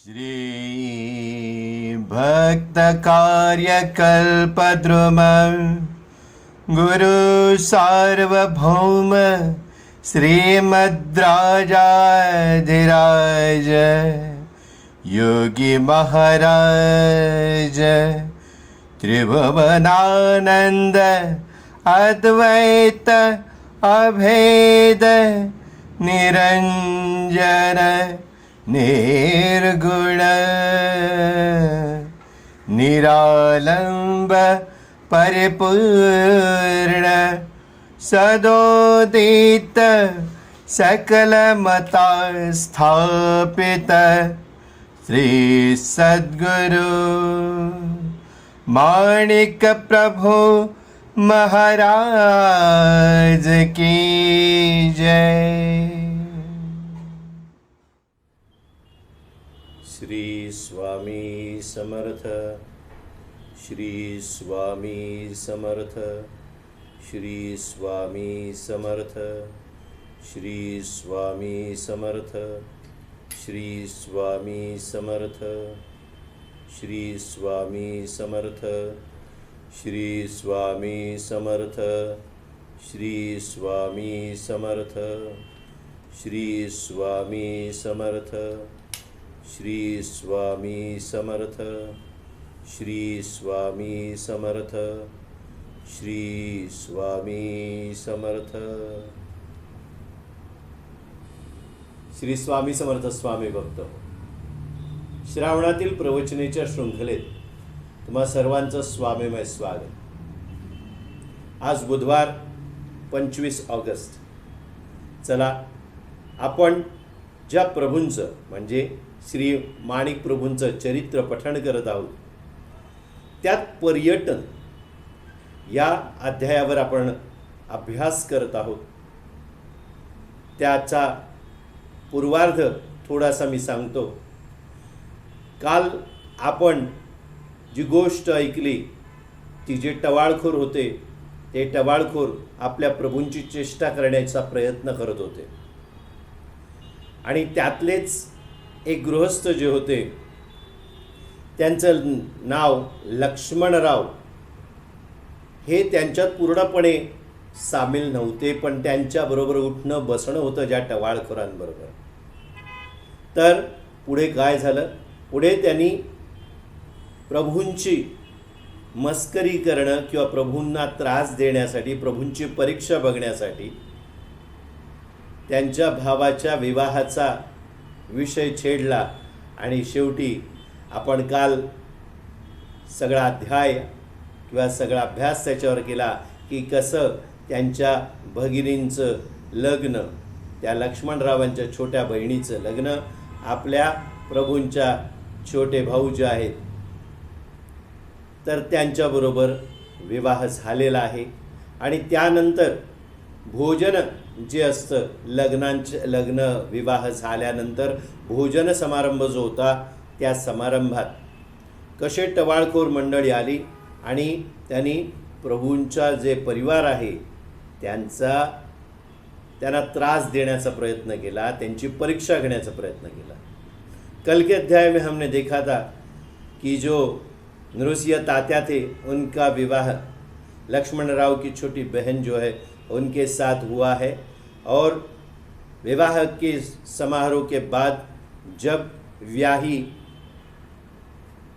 श्री भक्त कार्य कल्पद्रुम गुरु सार्वभौम श्रीमद्राजाधिराज योगी महाराज त्रिभुवनानंद अद्वैत अभेद निरंजन निर्गुण निरालंब परिपूर्ण सदोदित सकलमता स्थापित श्री सद्गुरु माणिक प्रभु महाराज की जय। श्री स्वामी समर्थ, श्री स्वामी समर्थ, श्री स्वामी समर्थ, श्री स्वामी समर्थ, श्री स्वामी समर्थ, श्री स्वामी समर्थ, श्री स्वामी समर्थ, श्री स्वामी समर्थ, श्री स्वामी समर्थ, श्री स्वामी समर्थ, श्री स्वामी समर्थ, श्री स्वामी समर्थ। श्री स्वामी समर्थ स्वामी भक्त, श्रावणातील प्रवचनेच्या शृंखलेत तुम्हा सर्वांचं स्वामीमय स्वागत। आज बुधवार 25 ऑगस्ट। चला आपण ज्या प्रभूंचं म्हणजे श्री माणिक प्रभूंचं चरित्र पठण करत आहोत, त्यात पर्यटन या अध्यायावर आपण अभ्यास करत आहोत। त्याचा पूर्वार्ध थोडासा मी सांगतो। काल आपण जी गोष्ट ऐकली ती जे टवाळखोर होते ते टवाळखोर आपल्या प्रभूंची चेष्टा करण्याचा प्रयत्न करत होते आणि त्यातलेच एक गृहस्थ जे होते त्यांचं नाव लक्ष्मणराव हे त्यांच्यात पूर्णपणे सामील नव्हते, पण त्यांच्याबरोबर उठणं बसणं होतं ज्या टवाळखोरांबरोबर। तर पुढे काय झालं? पुढे त्यांनी प्रभूंची मस्करी करणं किंवा प्रभूंना त्रास देण्यासाठी, प्रभूंची परीक्षा बघण्यासाठी त्यांच्या भावाच्या विवाहाचा विषय छेडला आणि शेवटी आपण काल सगळा अध्याय किंवा सगळा अभ्यास त्याच्यावर केला की कसं त्यांच्या भगिनींचं लग्न, त्या लक्ष्मणरावांच्या छोट्या बहिणीचं लग्न आपल्या प्रभूंच्या छोटे भाऊ जे आहेत तर त्यांच्याबरोबर विवाह झालेला आहे। आणि त्यानंतर भोजन जे असतं, लग्न विवाह झाल्यानंतर भोजन समारंभ जो होता त्या समारंभात कसे टवाळखोर मंडळी आली आणि त्यांनी प्रभूंचा जे परिवार आहे त्यांना त्रास देण्याचा प्रयत्न केला, त्यांची परीक्षा घेण्याचा प्रयत्न केला। कल के अध्याय में हमने देखा था कि जो नृसिंह तात्या थे उनका विवाह लक्ष्मणराव की छोटी बहन जो है उनके साथ हुआ है, और विवाह के समारोह के बाद जब व्याही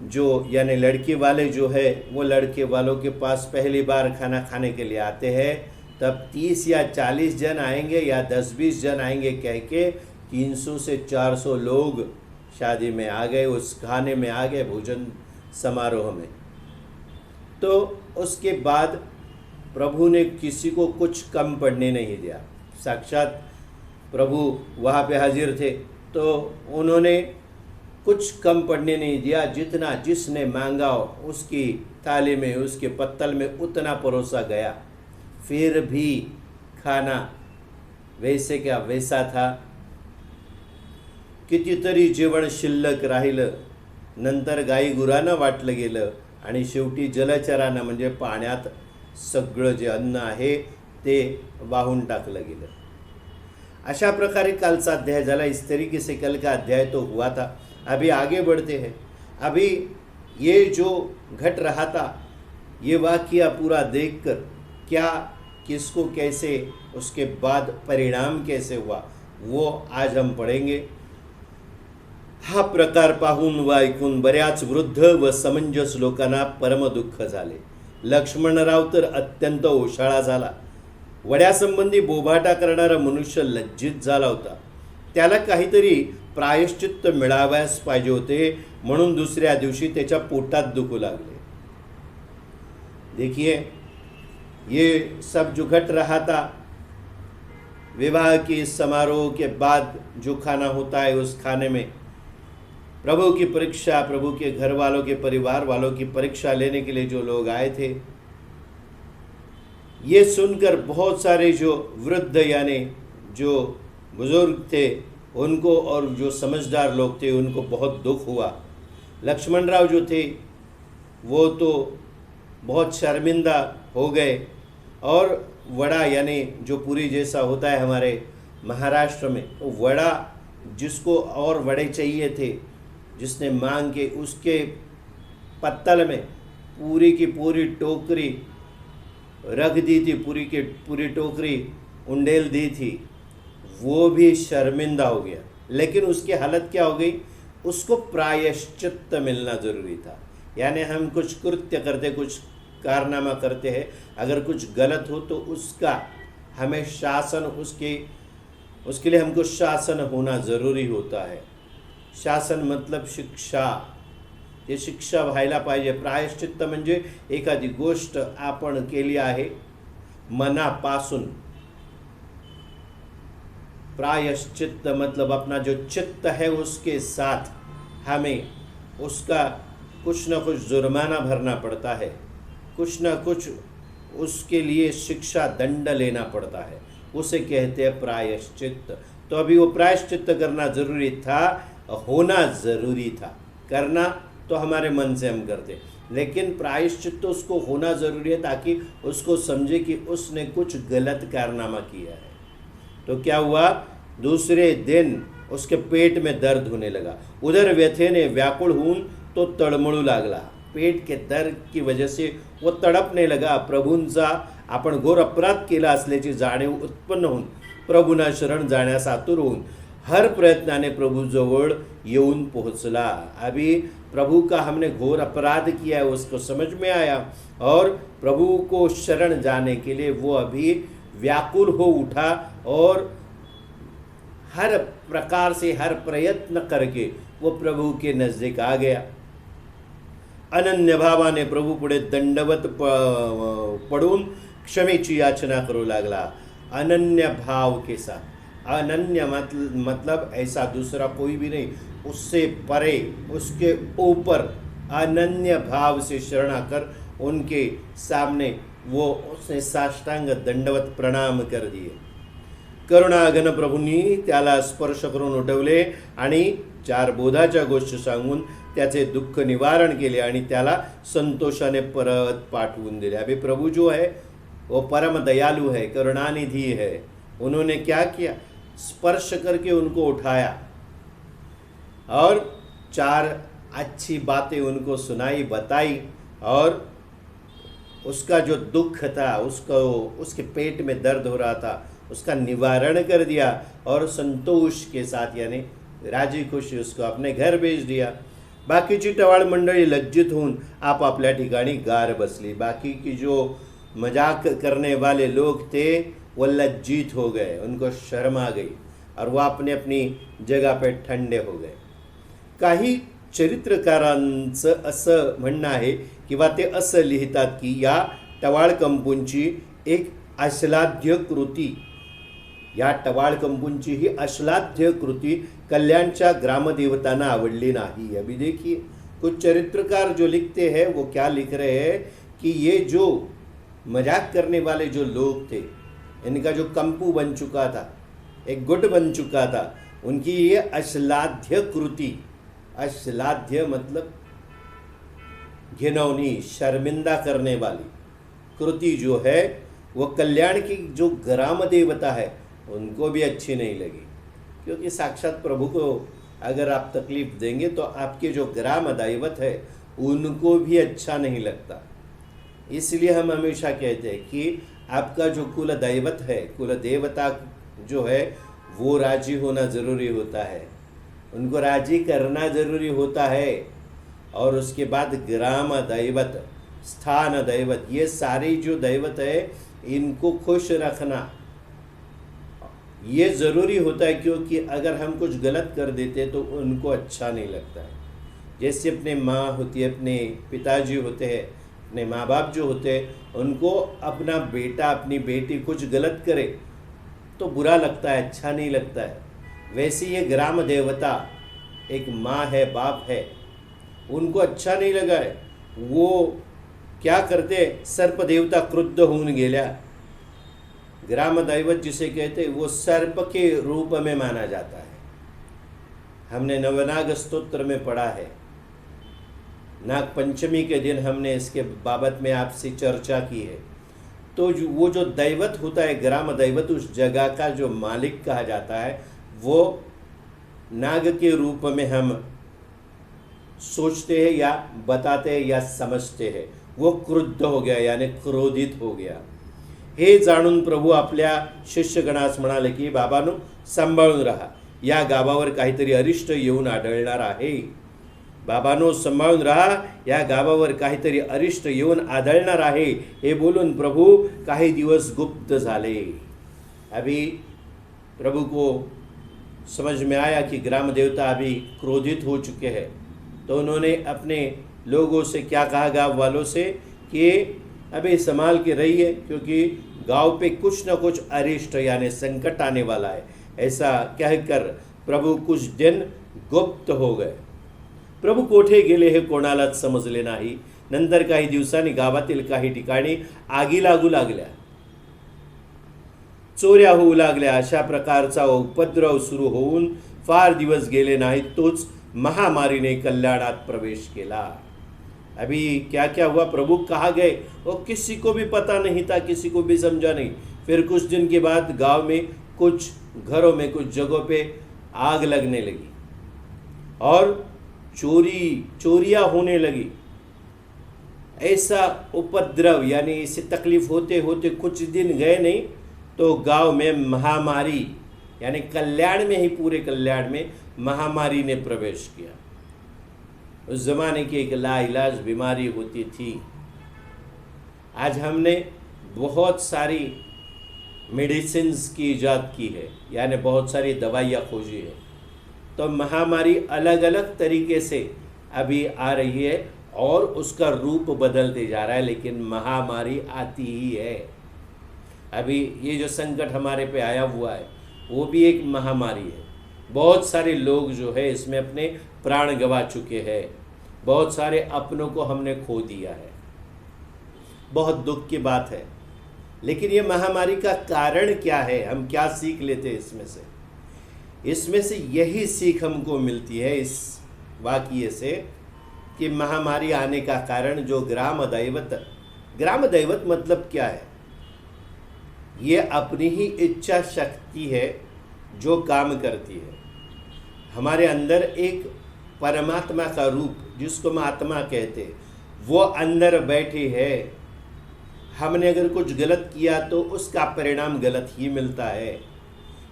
जो यानी लड़के वाले जो है वो लड़के वालों के पास पहली बार खाना खाने के लिए आते हैं, तब 30 या 40 जन आएंगे या 10-20 जन आएंगे कह के 300 से 400 लोग शादी में आ गए, उस खाने में आ गए, भोजन समारोह में। तो उसके बाद प्रभु ने किसी को कुछ कम पड़ने नहीं दिया। साक्षात प्रभु वहाँ पे हाजिर थे तो उन्होंने कुछ कम पड़ने नहीं दिया। जितना जिसने मांगा उसकी थाली में, उसके पत्तल में उतना परोसा गया। फिर भी खाना वैसे क्या वैसा था। कितीतरी जेवण शिल्लक राहिलं, नंतर गाई गुरांना वाटलं गेलं आणि शेवटी जलचरांना म्हणजे पाण्यात सगळं जे अन्न आहे ते वाहून टाकलं गेलं। अशा प्रकारे कालचा अध्याय झाला। इस तरीके से कल का अध्याय तो हुआ था। अभी आगे बढ़ते हैं। अभी ये जो घट रहा था, ये वाक़या पूरा देखकर क्या, किसको, कैसे, उसके बाद परिणाम कैसे हुआ, वो आज हम पढ़ेंगे। हा प्रकार पाहून व ऐकून बऱ्याच वृद्ध व समंजस लोकांना परम दुःख झाले. लक्ष्मणराव तर अत्यंत ओशाळा झाला. वड्यासंबंधी बोभाटा करणारा मनुष्य लज्जित झाला होता. त्याला काहीतरी प्रायश्चित्त मिळावयास पाहिजे होते, म्हणून दुसऱ्या दिवशी त्याच्या पोटात दुखू लागले. देखिए, ये सब जो घट रहा था, विवाह के समारोह के बाद जो खाना होता है, उस खाने में प्रभु की परीक्षा, प्रभु के घर वालों के परिवार वालों की परीक्षा लेने के लिए जो लोग आए थे, ये सुनकर बहुत सारे जो वृद्ध यानी जो बुजुर्ग थे उनको, और जो समझदार लोग थे उनको बहुत दुख हुआ. लक्ष्मणराव जो थे वो तो बहुत शर्मिंदा हो गए, और वड़ा यानी जो पूरी जैसा होता है हमारे महाराष्ट्र में, तो वड़ा जिसको और वड़े चाहिए थे, जिसने मांग के उसके पत्तल में पूरी की पूरी टोकरी रख दी थी, पूरी की पूरी टोकरी उंडेल दी थी, वो भी शर्मिंदा हो गया. लेकिन उसकी हालत क्या हो गई, उसको प्रायश्चित्त मिलना ज़रूरी था. यानी हम कुछ कृत्य करते, कुछ कारनामा करते हैं, अगर कुछ गलत हो तो उसका हमें शासन, उसके लिए हमको शासन होना ज़रूरी होता है. शासन मतलब शिक्षा, हे शिक्षा व्हायला पाहिजे. प्रायश्चित्त म्हणजे एखादी गोष्ट आपण केली आहे मनापासून. प्रायश्चित्त मतलब अपना जो चित्त है उसके साथ हमें उसका कुछ न कुछ जुर्माना भरना पड़ता है, कुछ न कुछ उसके लिए शिक्षा दंड लेना पड़ता है, उसे कहते हैं प्रायश्चित्त. तो अभी वो प्रायश्चित्त करना ज़रूरी था, होना ज़रूरी था. करना तो हमारे मन से हम करते, लेकिन प्रायश्चित्त तो उसको होना ज़रूरी है ताकि उसको समझे कि उसने कुछ गलत कारनामा किया है. तो क्या हुआ, दूसरे दिन उसके पेट में दर्द होने लगा. उधर व्यथेने व्याकुळ होऊन तो तळमळू लागला. पेट के दर्द की वजह से वो तडपने लगा. प्रभूंचा आपण घोर अपराध केला असल्याची जाणीव उत्पन्न होऊन प्रभूंना शरण जाण्यास आतुर होऊन हर प्रयत्नाने प्रभूजवळ येऊन पोहोचला. अभी प्रभु का हमने घोर अपराध किया है, उसको समझ में आया, और प्रभु को शरण जाने के लिए वो अभी व्याकुल हो उठा, और हर प्रकार से हर प्रयत्न करके वो प्रभु के नज़दीक आ गया. अनन्य भावाने प्रभु पुढे दंडवत पडून क्षमेची याचना करू लागला. अनन्य भाव के साथ. अनन्य मतलब ऐसा दूसरा कोई भी नहीं, उससे परे, उसके ऊपर अनन्य भाव से शरणाकर उनके सामने वो उसने साष्टांग दंडवत प्रणाम कर दिए. करुणाघन प्रभूंनी त्याला स्पर्श करून उठवले आणि 4 बोधाच्या गोष्टी सांगून त्याचे दुःख निवारण केले आणि त्याला संतोषाने परत पाठवून दिले. अभी प्रभु जो है वो परम दयालु है, करुणानिधि है. उन्होंने क्या किया, स्पर्श करके उनको उठाया और 4 अच्छी बातें उनको सुनाई, बताई, और उसका जो दुख था, उसको उसके पेट में दर्द हो रहा था, उसका निवारण कर दिया, और संतोष के साथ यानी राजी खुशी उसको अपने घर भेज दिया. बाकीची टवाळ मंडळी लज्जित होऊन आपापल्या ठिकाणी गार बसली. बाकी की जो मजाक करने वाले लोग थे वो लज्जित हो गए, उनको शर्म आ गई, और वह अपने अपनी जगह पे ठंडे हो गए. काही चरित्रकारांचं असं म्हणणं आहे किंवा ते असं लिहितात की या टवाळ कंपूंची एक अश्लाघ्य कृती, या टवाळ कंपूंची ही अश्लाघ्य कृती कल्याणच्या ग्रामदेवतांना आवडली नाही. अभी देखिए, कुछ चरित्रकार जो लिखते हैं वो क्या लिख रहे हैं कि ये जो मजाक करने वाले जो लोग थे, इनका जो कंपू बन चुका था, एक गुट बन चुका था, उनकी ये अश्लाघ्य कृति, अश्लाघ्य मतलब घिनौनी, शर्मिंदा करने वाली कृति जो है वो कल्याण की जो ग्राम देवता है उनको भी अच्छी नहीं लगी, क्योंकि साक्षात प्रभु को अगर आप तकलीफ देंगे तो आपके जो ग्राम दैवत है उनको भी अच्छा नहीं लगता। इसलिए हम हमेशा कहते हैं कि आपका जो कुल दैवत है, कुल देवता जो है वो राजी होना ज़रूरी होता है, उनको राजी करना ज़रूरी होता है। और उसके बाद ग्राम दैवत, स्थान दैवत, ये सारी जो दैवत है इनको खुश रखना ये ज़रूरी होता है, क्योंकि अगर हम कुछ गलत कर देते तो उनको अच्छा नहीं लगता है। जैसे अपने माँ होती है, अपने पिताजी होते हैं, अपने माँ बाप जो होते हैं, उनको अपना बेटा अपनी बेटी कुछ गलत करे तो बुरा लगता है, अच्छा नहीं लगता है। वैसे ये ग्राम देवता एक माँ है, बाप है, उनको अच्छा नहीं लगा है। वो क्या करते, सर्प देवता क्रुद्ध होऊन गेल्या। ग्राम दैवत जिसे कहते वो सर्प के रूप में माना जाता है। हमने नवनाग स्तोत्र में पढ़ा है, नाग पंचमी के दिन हमने इसके बाबत में आपसे चर्चा की है। तो वो जो दैवत होता है, ग्राम दैवत, उस जगह का जो मालिक कहा जाता है, वो नाग के रूप में हम सोचते हैं या बताते हैं या समझते हैं। वो क्रुद्ध हो गया, यानी क्रोधित हो गया। हे जाणून प्रभू आपल्या शिष्यगणास म्हणाले की बाबांनो सांभाळून राहा, या गावावर काहीतरी अरिष्ट येऊन आढळणार आहे। बाबांनो सांभाळून राहा, या गावावर काहीतरी अरिष्ट येऊन आढळणार आहे। हे बोलून प्रभु काही दिवस गुप्त झाले। अभी प्रभु को समझ में आया कि ग्राम देवता अभी क्रोधित हो चुके हैं, तो उन्होंने अपने लोगों से क्या कहा, गांव वालों से, कि अभी संभाल के रहिए, क्योंकि गांव पे कुछ न कुछ अरिष्ट यानी संकट आने वाला है। ऐसा कहकर प्रभु कुछ दिन गुप्त हो गए। प्रभु कोठे गेले हे कोणालाच समजले नाही। नंतर काही दिवसांनी गावातील काही ठिकाणी आगी लागू लागल्या, चोऱ्या होऊ लागल्या। अशा प्रकारचा उपद्रव सुरू होऊन फार दिवस गेले नाहीत, तोच महामारीने कल्याणात प्रवेश केला। अभी क्या क्या हुआ, प्रभु कहाँ गए वो किसी को भी पता नहीं था, किसी को भी समझा नहीं। फिर कुछ दिन के बाद गांव में कुछ घरों में कुछ जगहों पे आग लगने लगी और चोरियां होने लगी। ऐसा उपद्रव यानी इससे तकलीफ होते होते कुछ दिन गए नहीं तो गांव में महामारी यानी कल्याण में ही, पूरे कल्याण में महामारी ने प्रवेश किया। उस ज़माने की एक लाइलाज बीमारी होती थी। आज हमने बहुत सारी मेडिसिन्स की इजाद की है, यानी बहुत सारी दवाइयाँ खोजी है। तो महामारी अलग अलग तरीके से अभी आ रही है और उसका रूप बदलते जा रहा है, लेकिन महामारी आती ही है। अभी ये जो संकट हमारे पे आया हुआ है वो भी एक महामारी है। बहुत सारे लोग जो है इसमें अपने प्राण गंवा चुके हैं, बहुत सारे अपनों को हमने खो दिया है। बहुत दुख की बात है। लेकिन ये महामारी का कारण क्या है, हम क्या सीख लेते हैं इसमें से यही सीख हमको मिलती है इस वाक़ये से कि महामारी आने का कारण जो ग्राम दैवत मतलब क्या है, ये अपनी ही इच्छा शक्ति है जो काम करती है। हमारे अंदर एक परमात्मा का रूप जिसको हम आत्मा कहते हैं वो अंदर बैठी है। हमने अगर कुछ गलत किया तो उसका परिणाम गलत ही मिलता है।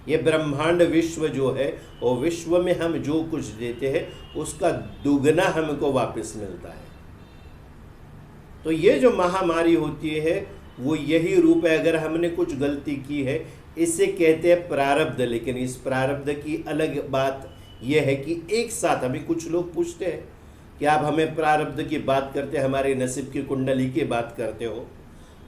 ये ब्रह्मांड विश्व जो है वो विश्व में हम जो कुछ देते हैं उसका दुगना हमको वापस मिलता है। तो ये जो महामारी होती है वो यही रूप है। अगर हमने कुछ गलती की है इसे कहते हैं प्रारब्ध। लेकिन इस प्रारब्ध की अलग बात यह है कि एक साथ हमें कुछ लोग पूछते हैं कि आप हमें प्रारब्ध की बात करते, हमारे नसीब की कुंडली की बात करते हो,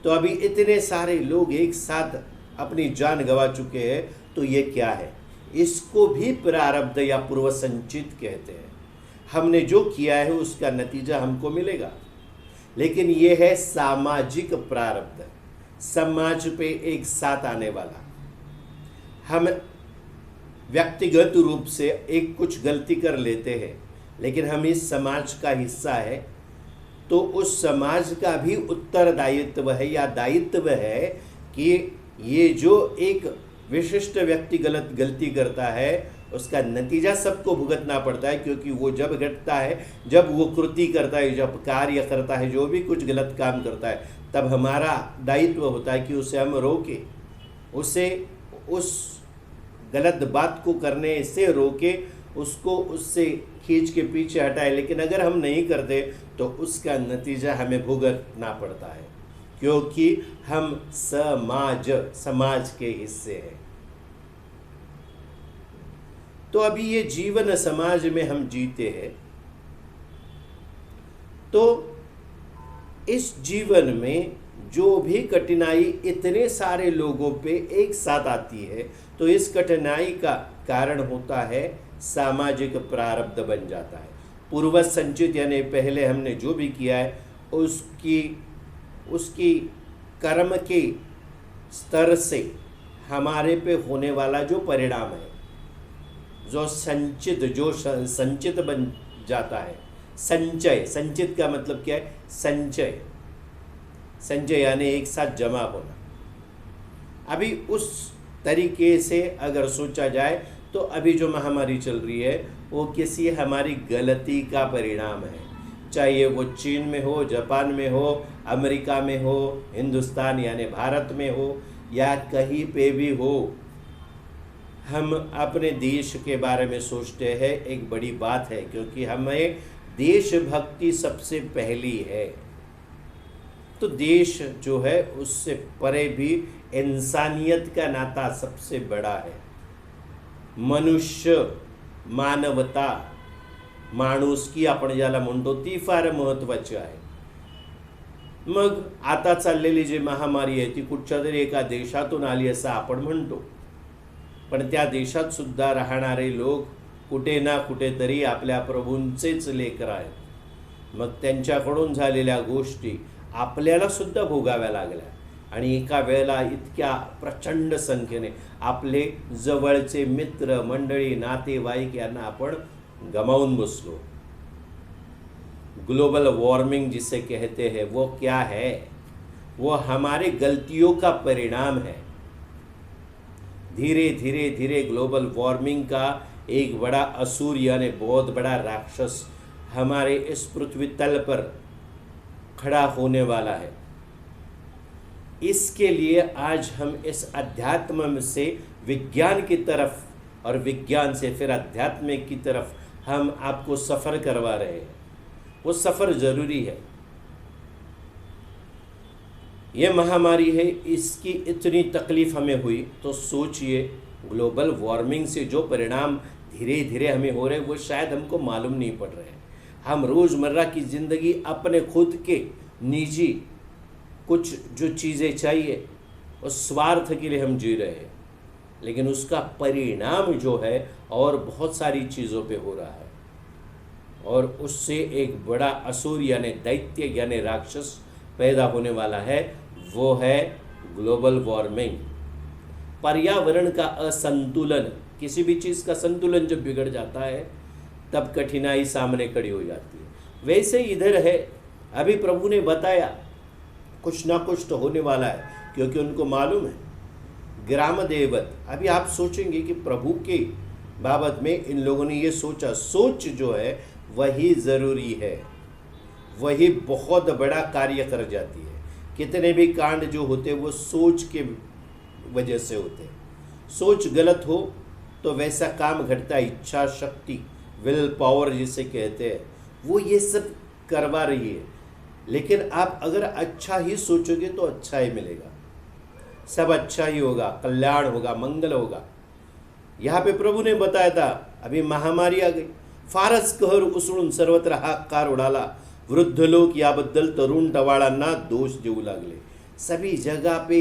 तो अभी इतने सारे लोग एक साथ अपनी जान गंवा चुके हैं, तो ये क्या है? इसको भी प्रारब्ध या पूर्व संचित कहते हैं। हमने जो किया है उसका नतीजा हमको मिलेगा। लेकिन ये है सामाजिक प्रारब्ध, समाज पे एक साथ आने वाला। हम व्यक्तिगत रूप से एक कुछ गलती कर लेते हैं, लेकिन हम इस समाज का हिस्सा है, तो उस समाज का भी उत्तरदायित्व है या दायित्व है कि ये जो एक विशिष्ट व्यक्ति गलती करता है उसका नतीजा सबको भुगतना पड़ता है, क्योंकि वो जब घटता है, जब वो कृति करता है, जब कार्य करता है, जो भी कुछ गलत काम करता है, तब हमारा दायित्व होता है कि उसे हम रोके, उसे उस गलत बात को करने से रोके, उसको उससे खींच के पीछे हटाए। लेकिन अगर हम नहीं करते तो उसका नतीजा हमें भुगतना पड़ता है, क्योंकि हम समाज के हिस्से हैं। तो अभी ये जीवन समाज में हम जीते हैं, तो इस जीवन में जो भी कठिनाई इतने सारे लोगों पे एक साथ आती है, तो इस कठिनाई का कारण होता है सामाजिक प्रारब्ध बन जाता है। पूर्व संचित यानी पहले हमने जो भी किया है उसकी कर्म के स्तर से हमारे पे होने वाला जो परिणाम है, जो संचित बन जाता है। संचित का मतलब क्या है? संचय यानी एक साथ जमा होना। अभी उस तरीके से अगर सोचा जाए तो अभी जो महामारी चल रही है वो किसी हमारी गलती का परिणाम है, चाहे वो चीन में हो, जापान में हो, अमेरिका में हो, हिंदुस्तान यानी भारत में हो, या कहीं पे भी हो। हम अपने देश के बारे में सोचते हैं, एक बड़ी बात है, क्योंकि हमें देशभक्ति सबसे पहली है। तो देश जो है उससे परे भी इंसानियत का नाता सबसे बड़ा है। मनुष्य, मानवता, माणुसकी आपण ज्याला म्हणतो ती फार महत्त्वाची आहे। मग आता चाललेली जी महामारी आहे ती कुठच्या तरी एका देशातून आली असं आपण म्हणतो, पण त्या देशात सुद्धा राहणारे लोक कुठे ना कुठेतरी आपल्या प्रभूंचेच लेकर आहेत। मग त्यांच्याकडून झालेल्या गोष्टी आपल्याला सुद्धा भोगाव्या लागल्या, आणि एका वेळेला इतक्या प्रचंड संख्येने आपले जवळचे मित्र मंडळी, नातेवाईक यांना आपण गमावून बसलो। ग्लोबल वार्मिंग जिसे कहते हैं वो क्या है? वो हमारे गलतियों का परिणाम है। धीरे धीरे धीरे ग्लोबल वार्मिंग का एक बड़ा असुर यानी बहुत बड़ा राक्षस हमारे इस पृथ्वी तल पर खड़ा होने वाला है। इसके लिए आज हम इस अध्यात्म से विज्ञान की तरफ और विज्ञान से फिर अध्यात्म की तरफ हम आपको सफ़र करवा रहे हैं। वो सफ़र ज़रूरी है। ये महामारी है, इसकी इतनी तकलीफ़ हमें हुई, तो सोचिए ग्लोबल वार्मिंग से जो परिणाम धीरे धीरे हमें हो रहे हैं वो शायद हमको मालूम नहीं पड़ रहे हैं। हम रोज़मर्रा की ज़िंदगी अपने खुद के निजी कुछ जो चीज़ें चाहिए उस स्वार्थ के लिए हम जी रहे हैं, लेकिन उसका परिणाम जो है और बहुत सारी चीज़ों पे हो रहा है, और उससे एक बड़ा असुर यानी दैत्य यानी राक्षस पैदा होने वाला है। वो है ग्लोबल वार्मिंग। पर्यावरण का असंतुलन, किसी भी चीज़ का संतुलन जब बिगड़ जाता है तब कठिनाई सामने खड़ी हो जाती है। वैसे इधर है, अभी प्रभु ने बताया कुछ ना कुछ तो होने वाला है, क्योंकि उनको मालूम है। ग्राम देवत, अभी आप सोचेंगे कि प्रभु के बाबत में इन लोगों ने ये सोचा। सोच जो है वही ज़रूरी है, वही बहुत बड़ा कार्य कर जाती है। कितने भी कांड जो होते वो सोच के वजह से होते हैं। सोच गलत हो तो वैसा काम घटता है। इच्छा शक्ति, विल पावर जिसे कहते हैं, वो ये सब करवा रही है। लेकिन आप अगर अच्छा ही सोचोगे तो अच्छा ही मिलेगा, सब अच्छा ही होगा, कल्याण होगा, मंगल होगा। यहाँ पे प्रभु ने बताया था, अभी महामारी आ गई, फारच कहर उसळून सर्वत्र हाहाकार उडाला, वृद्ध लोक याबद्दल तरुण टवाळांना दोष देऊ लागले। सभी जगह पे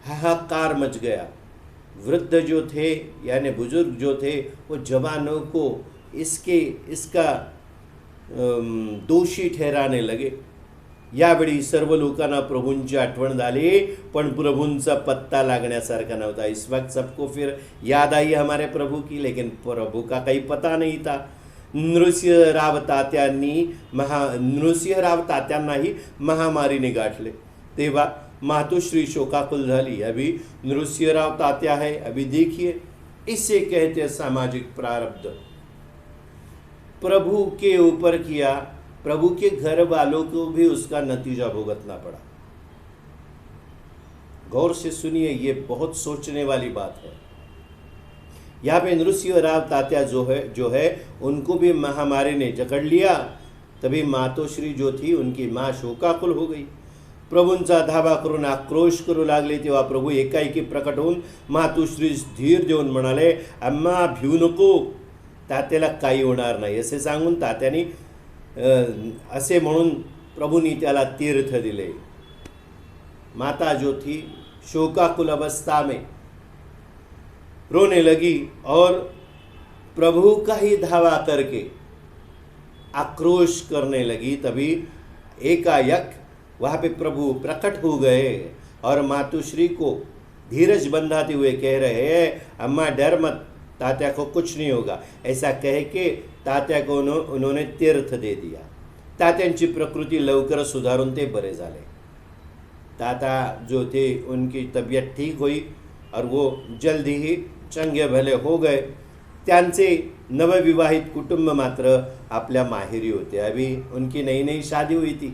हाहाकार मच गया। वृद्ध जो थे यानी बुजुर्ग जो थे वो जवानों को इसका दोषी ठहराने लगे। यावेळी सर्व लोकांना प्रभूंची आठवण झाली, पण प्रभूंचा पत्ता लागण्यासारखा नव्हता। इस वक्त सबको फिर याद आई हमारे प्रभु की, लेकिन प्रभु का काही पता नहीं था। नृसिंहराव तात्यांनाही महामारीने गाठले, तेव्हा मातोश्री शोकाकुल झाली। अभी नृसिंहराव तात्या है, अभी देखिए इसे कहते हैं सामाजिक प्रारब्ध। प्रभु के ऊपर किया, प्रभु के घर वालों को भी उसका नतीजा भुगतना पड़ा। गौर से सुनिए, ये बहुत सोचने वाली बात है। यहाँ पे नृसिंहराव तात्या जो है उनको भी महामारी ने जकड़ लिया। तभी मातोश्री जो थी उनकी माँ शोकाकुल हो गई। प्रभूंचा धावा करून आक्रोश करू लागले। तेव्हा प्रभू एकाएकी प्रकट होऊन मातोश्री धीर देऊन म्हणाले, अम्मा भिऊ नको, तात्याला काही होणार नाही असे सांगून तात्याने असे म्हणून प्रभूंनी त्याला तीर्थ दिले। माता जो थी शोकाकुल अवस्था में रोने लगी और प्रभु का ही धावा करके आक्रोश करने लगी। तभी एकाएक वहाँ पे प्रभु प्रकट हो गए और मातुश्री को धीरज बंधाते हुए कह रहे हैं, अम्मा डर मत, तात्या को कुछ नहीं होगा। ऐसा कह के तात्या को उन्होंने तीर्थ दे दिया। तात्यांची प्रकृति लवकर सुधारून ते बरे झाले। ताता जो थे उनकी तबीयत ठीक हुई और वो जल्दी ही चंगे भले हो गए। त्यांचे नवविवाहित कुटुंब मात्र आपल्या माहेरी होते। अभी उनकी नई नई शादी हुई थी।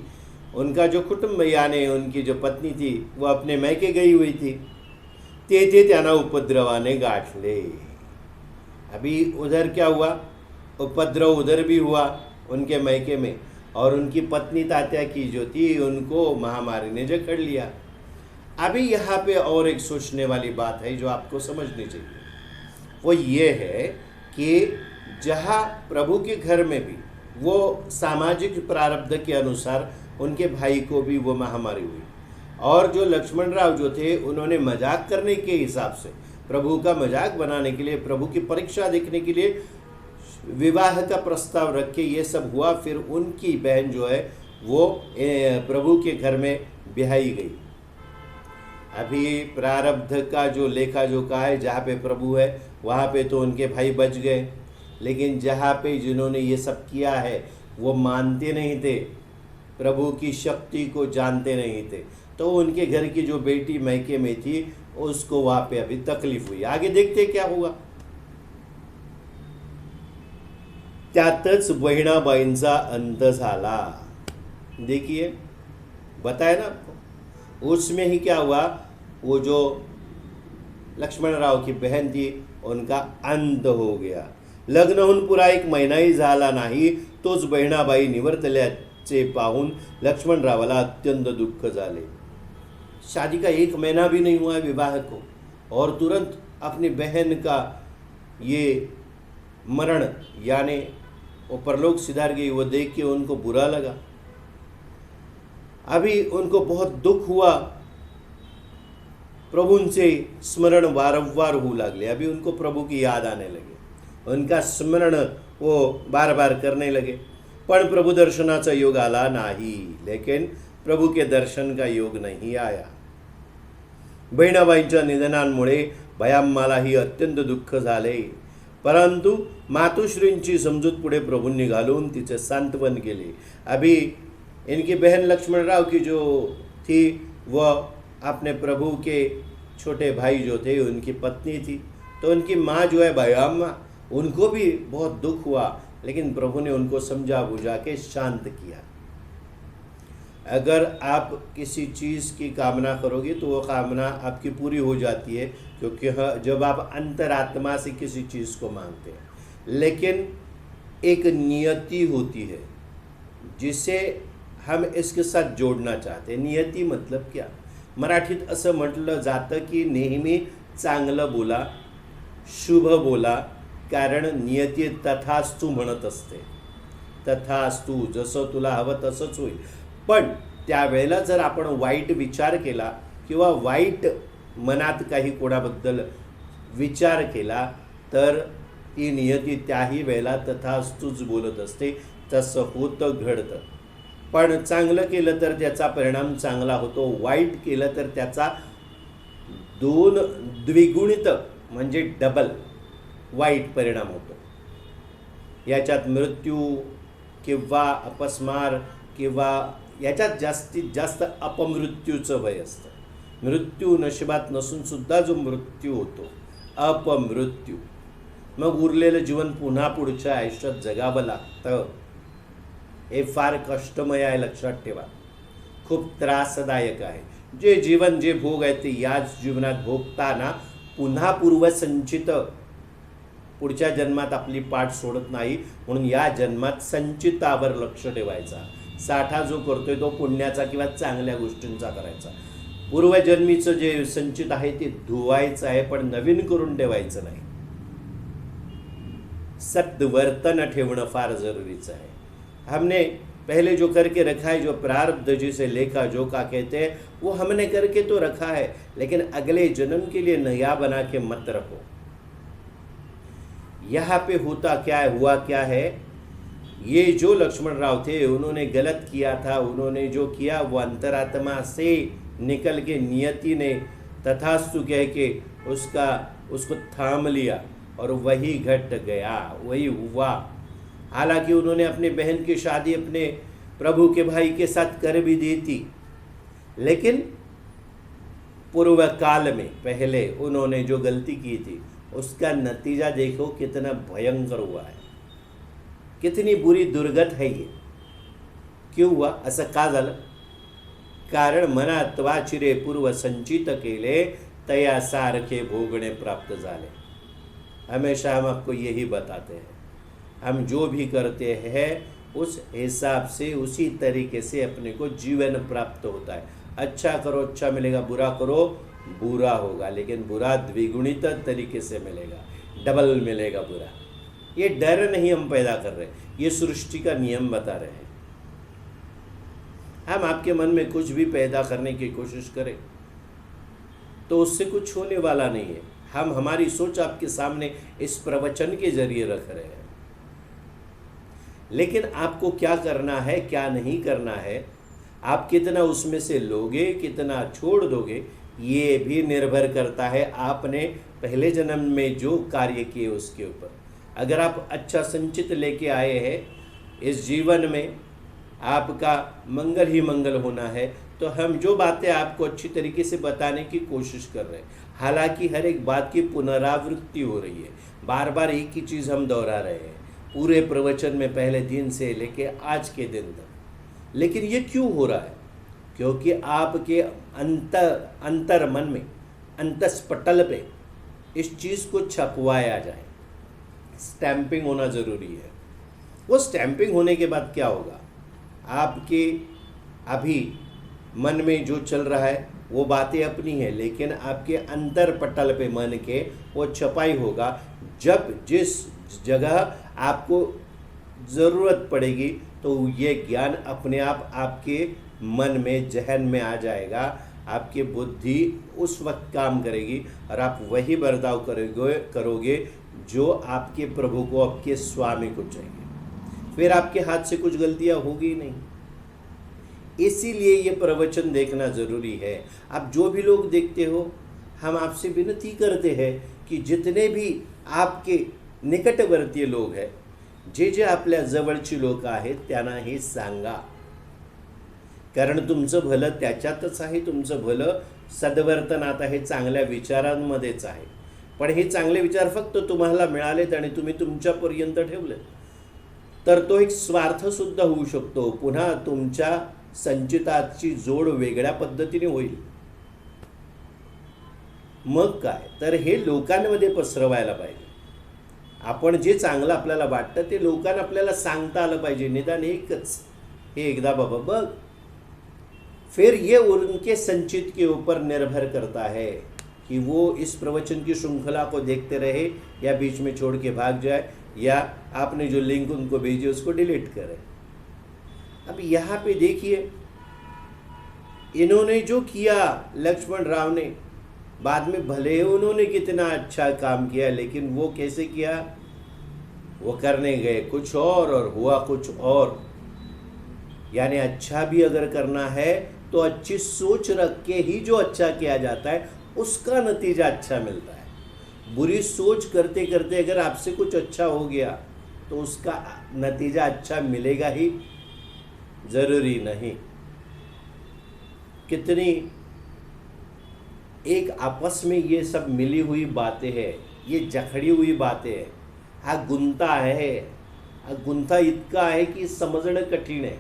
उनका जो कुटुंब यानी उनकी जो पत्नी थी वो अपने मैके गई हुई थी। ते त्यांना उपद्रवाने गाठले। अभी उधर क्या हुआ, उपद्रव उधर भी हुआ उनके मैके में, और उनकी पत्नी तात्या की जो थी उनको महामारी ने जकड़ लिया। अभी यहाँ पे और एक सोचने वाली बात है जो आपको समझनी चाहिए, वो ये है कि जहाँ प्रभु के घर में भी वो सामाजिक प्रारब्ध के अनुसार उनके भाई को भी वो महामारी हुई, और जो लक्ष्मण राव जो थे उन्होंने मजाक करने के हिसाब से, प्रभु का मजाक बनाने के लिए, प्रभु की परीक्षा देखने के लिए विवाह का प्रस्ताव रख के ये सब हुआ। फिर उनकी बहन जो है वो प्रभु के घर में ब्याही गई। अभी प्रारब्ध का जो लेखा जोखा है, जहाँ पे प्रभु है वहाँ पे तो उनके भाई बच गए, लेकिन जहाँ पे जिन्होंने ये सब किया है वो मानते नहीं थे, प्रभु की शक्ति को जानते नहीं थे, तो उनके घर की जो बेटी मैके में थी उसको वहाँ पे अभी तकलीफ हुई। आगे देखते क्या होगा। त्यातच बहिणाबाईंचा अंत झाला। देखिए, बताया ना आपको, उसमें ही क्या हुआ, वो जो लक्ष्मण राव की बहन थी उनका अंत हो गया। लग्न होऊन पुरा 1 महिनाही झाला नाही, तोच बहिणाबाई निवर्तल्याचे पाहून लक्ष्मणरावाला अत्यंत दुःख झाले। शादी का 1 महीना भी नहीं हुआ विवाह को, और तुरंत अपनी बहन का ये मरण यानी वो परलोक सिधार गई, वो देख के उनको बुरा लगा। अभी उनको बहुत दुख हुआ, प्रभूंचे स्मरण वारंवार होऊ लागले। अभी उनको प्रभु की याद आने लगे, उनका स्मरण वो बार बार करने लगे। पण प्रभु दर्शनाचा योग आला नाही, लेकिन प्रभु के दर्शन का योग नहीं आया। बहिणाबाईंच्या निधनामुळे भयाम्मालाही अत्यंत दुःख झाले, परंतु मातुश्रींची समजूत पुढे प्रभूंनी घालून तिचे सांत्वन केले। अभी इनकी बहन लक्ष्मण राव की जो थी वह अपने प्रभु के छोटे भाई जो थे उनकी पत्नी थी, तो उनकी माँ जो है भयाम्मा, उनको भी बहुत दुख हुआ, लेकिन प्रभु ने उनको समझा बुझा के शांत किया। अगर आप किसी चीज़ की कामना करोगे तो वो कामना आपकी पूरी हो जाती है, क्योंकि जब आप अंतरात्मा से किसी चीज़ को मांगते हैं। लेकिन एक नियति होती है जिसे हम इसके साथ जोड़ना चाहते हैं। नियती मतलब क्या, मराठीत असं म्हटलं जातं की नेहमी चांगलं बोला, शुभ बोला, कारण नियती तथास्तु म्हणत असते। तथास्तु, जसं तुला हवं तसंच होईल। पण त्यावेळेला जर आपण वाईट विचार केला किंवा वाईट मनात काही कोणाबद्दल विचार केला तर ती नियती त्याही वेळेला तथास्तुच बोलत असते, तसं होतं, घडतं। पण चांगलं केलं तर त्याचा परिणाम चांगला होतो, वाईट केलं तर त्याचा द्विगुणित म्हणजे डबल वाईट परिणाम होतो। याच्यात मृत्यू किंवा अपस्मार किंवा याच्यात जास्तीत जास्त अपमृत्यूचं भय असतं। मृत्यू नशिबात नसून सुद्धा जो मृत्यू होतो, अपमृत्यू. मग उरलेलं जीवन पुन्हा पुढच्या आयुष्यात जगावं लागतं. हे फार कष्टमय आहे, लक्षात ठेवा. खूप त्रासदायक आहे. जे जीवन जे भोग आहे ते याच जीवनात भोगताना पुन्हा पूर्वसंचित पुढच्या जन्मात आपली पाठ सोडत नाही. म्हणून या जन्मात संचितावर लक्ष ठेवायचा. साठा जो करतोय तो पुण्याचा किंवा चांगल्या गोष्टींचा करायचा. पूर्वजन्मीचं जे संचित आहे ते धुवायचं आहे, पण नवीन करून ठेवायचं नाही. सद्वर्तन ठेवणं फार जरुरीचं आहे. हमने पहले जो करके रखा है, जो प्रारब्ध जिसे लेखा जोखा कहते हैं, वो हमने करके तो रखा है, लेकिन अगले जन्म के लिए नया बना के मत रखो. यहाँ पे होता क्या है, हुआ क्या है, ये जो लक्ष्मण राव थे उन्होंने गलत किया था. उन्होंने जो किया वो अंतरात्मा से निकल के नियति ने तथास्तु कह के उसको थाम लिया और वही घट गया, वही हुआ. हालांकि उन्होंने अपनी बहन की शादी अपने प्रभु के भाई के साथ कर भी दी थी, लेकिन पूर्व काल में पहले उन्होंने जो गलती की थी उसका नतीजा देखो कितना भयंकर हुआ है. कितनी बुरी दुर्गत है ये. क्यों हुआ, असं का झालं? कारण मनात वाचिरे पूर्व संचित केले तया सारखे भोगणे प्राप्त झाले. हमेशा हम आपको यही बताते हैं, हम जो भी करते हैं उस हिसाब से उसी तरीके से अपने को जीवन प्राप्त होता है. अच्छा करो अच्छा मिलेगा, बुरा करो बुरा होगा, लेकिन बुरा द्विगुणित तरीके से मिलेगा, डबल मिलेगा बुरा. ये डर नहीं हम पैदा कर रहे, ये सृष्टि का नियम बता रहे हैं. हम आपके मन में कुछ भी पैदा करने की कोशिश करें तो उससे कुछ होने वाला नहीं है. हम हमारी सोच आपके सामने इस प्रवचन के जरिए रख रहे हैं, लेकिन आपको क्या करना है क्या नहीं करना है, आप कितना उसमें से लोगे कितना छोड़ दोगे, ये भी निर्भर करता है आपने पहले जन्म में जो कार्य किए उसके ऊपर. अगर आप अच्छा संचित लेके आए हैं, इस जीवन में आपका मंगल ही मंगल होना है, तो हम जो बातें आपको अच्छी तरीके से बताने की कोशिश कर रहे हैं. हालांकि हर एक बात की पुनरावृत्ति हो रही है, बार बार एक ही चीज़ हम दोहरा रहे हैं पूरे प्रवचन में, पहले दिन से लेके आज के दिन तक. लेकिन ये क्यों हो रहा है? क्योंकि आपके अंतर मन में, अंतस्पटल पे इस चीज़ को छपवाया जाए. स्टैंपिंग होना ज़रूरी है. वो स्टैंपिंग होने के बाद क्या होगा, आपके अभी मन में जो चल रहा है वो बातें अपनी है, लेकिन आपके अंतर पटल पे मन के वो छपाई होगा. जब जिस जगह आपको ज़रूरत पड़ेगी तो ये ज्ञान अपने आप आपके मन में, जहन में आ जाएगा. आपकी बुद्धि उस वक्त काम करेगी और आप वही बर्ताव करोगे जो आपके प्रभु को, आपके स्वामी को चाहिए. फिर आपके हाथ से कुछ गलतियां होगी नहीं. इसीलिए ये प्रवचन देखना ज़रूरी है. आप जो भी लोग देखते हो, हम आपसे विनती करते हैं की जितने भी आपके निकटवर्तीय लोक आहेत, जे आपल्या जवळची लोक आहेत त्यांना हे सांगा. कारण तुमचं भलं त्याच्यातच आहे. तुमचं भलं सद्वर्तनात आहे, चांगल्या विचारांमध्येच आहे. पण हे चांगले विचार फक्त तुम्हाला मिळालेत आणि तुम्ही तुमच्यापर्यंत ठेवले तर तो एक स्वार्थसुद्धा होऊ शकतो. पुन्हा तुमच्या संचिताची जोड वेगळ्या पद्धतीने होईल. मग काय तर हे लोकांमध्ये पसरवायला पाहिजे. आपण जे चांगलं आपल्याला वाटतं ते लोकांना आपल्याला सांगता आलं पाहिजे. निदान एकच, हे एकदा बाबा बघ. फिर ये उनके संचित के ऊपर निर्भर करता है कि वो इस प्रवचन की श्रृंखला को देखते रहे या बीच में छोड़ के भाग जाए, या आपने जो लिंक उनको भेजी उसको डिलीट करें. अब यहाँ पे देखिए, इन्होंने जो किया लक्ष्मण राव ने, बाद में भले उन्होंने कितना अच्छा काम किया, लेकिन वो कैसे किया, वो करने गए कुछ और हुआ कुछ और. यानी अच्छा भी अगर करना है तो अच्छी सोच रख के ही जो अच्छा किया जाता है उसका नतीजा अच्छा मिलता है. बुरी सोच करते करते अगर आपसे कुछ अच्छा हो गया तो उसका नतीजा अच्छा मिलेगा ही ज़रूरी नहीं. कितनी एक आपस में ये सब मिली हुई बातें हैं. ये जखडी हुई बातें आहे. हा गुंता आहे. हा गुंता इतका आहे की समझणं कठीण आहे.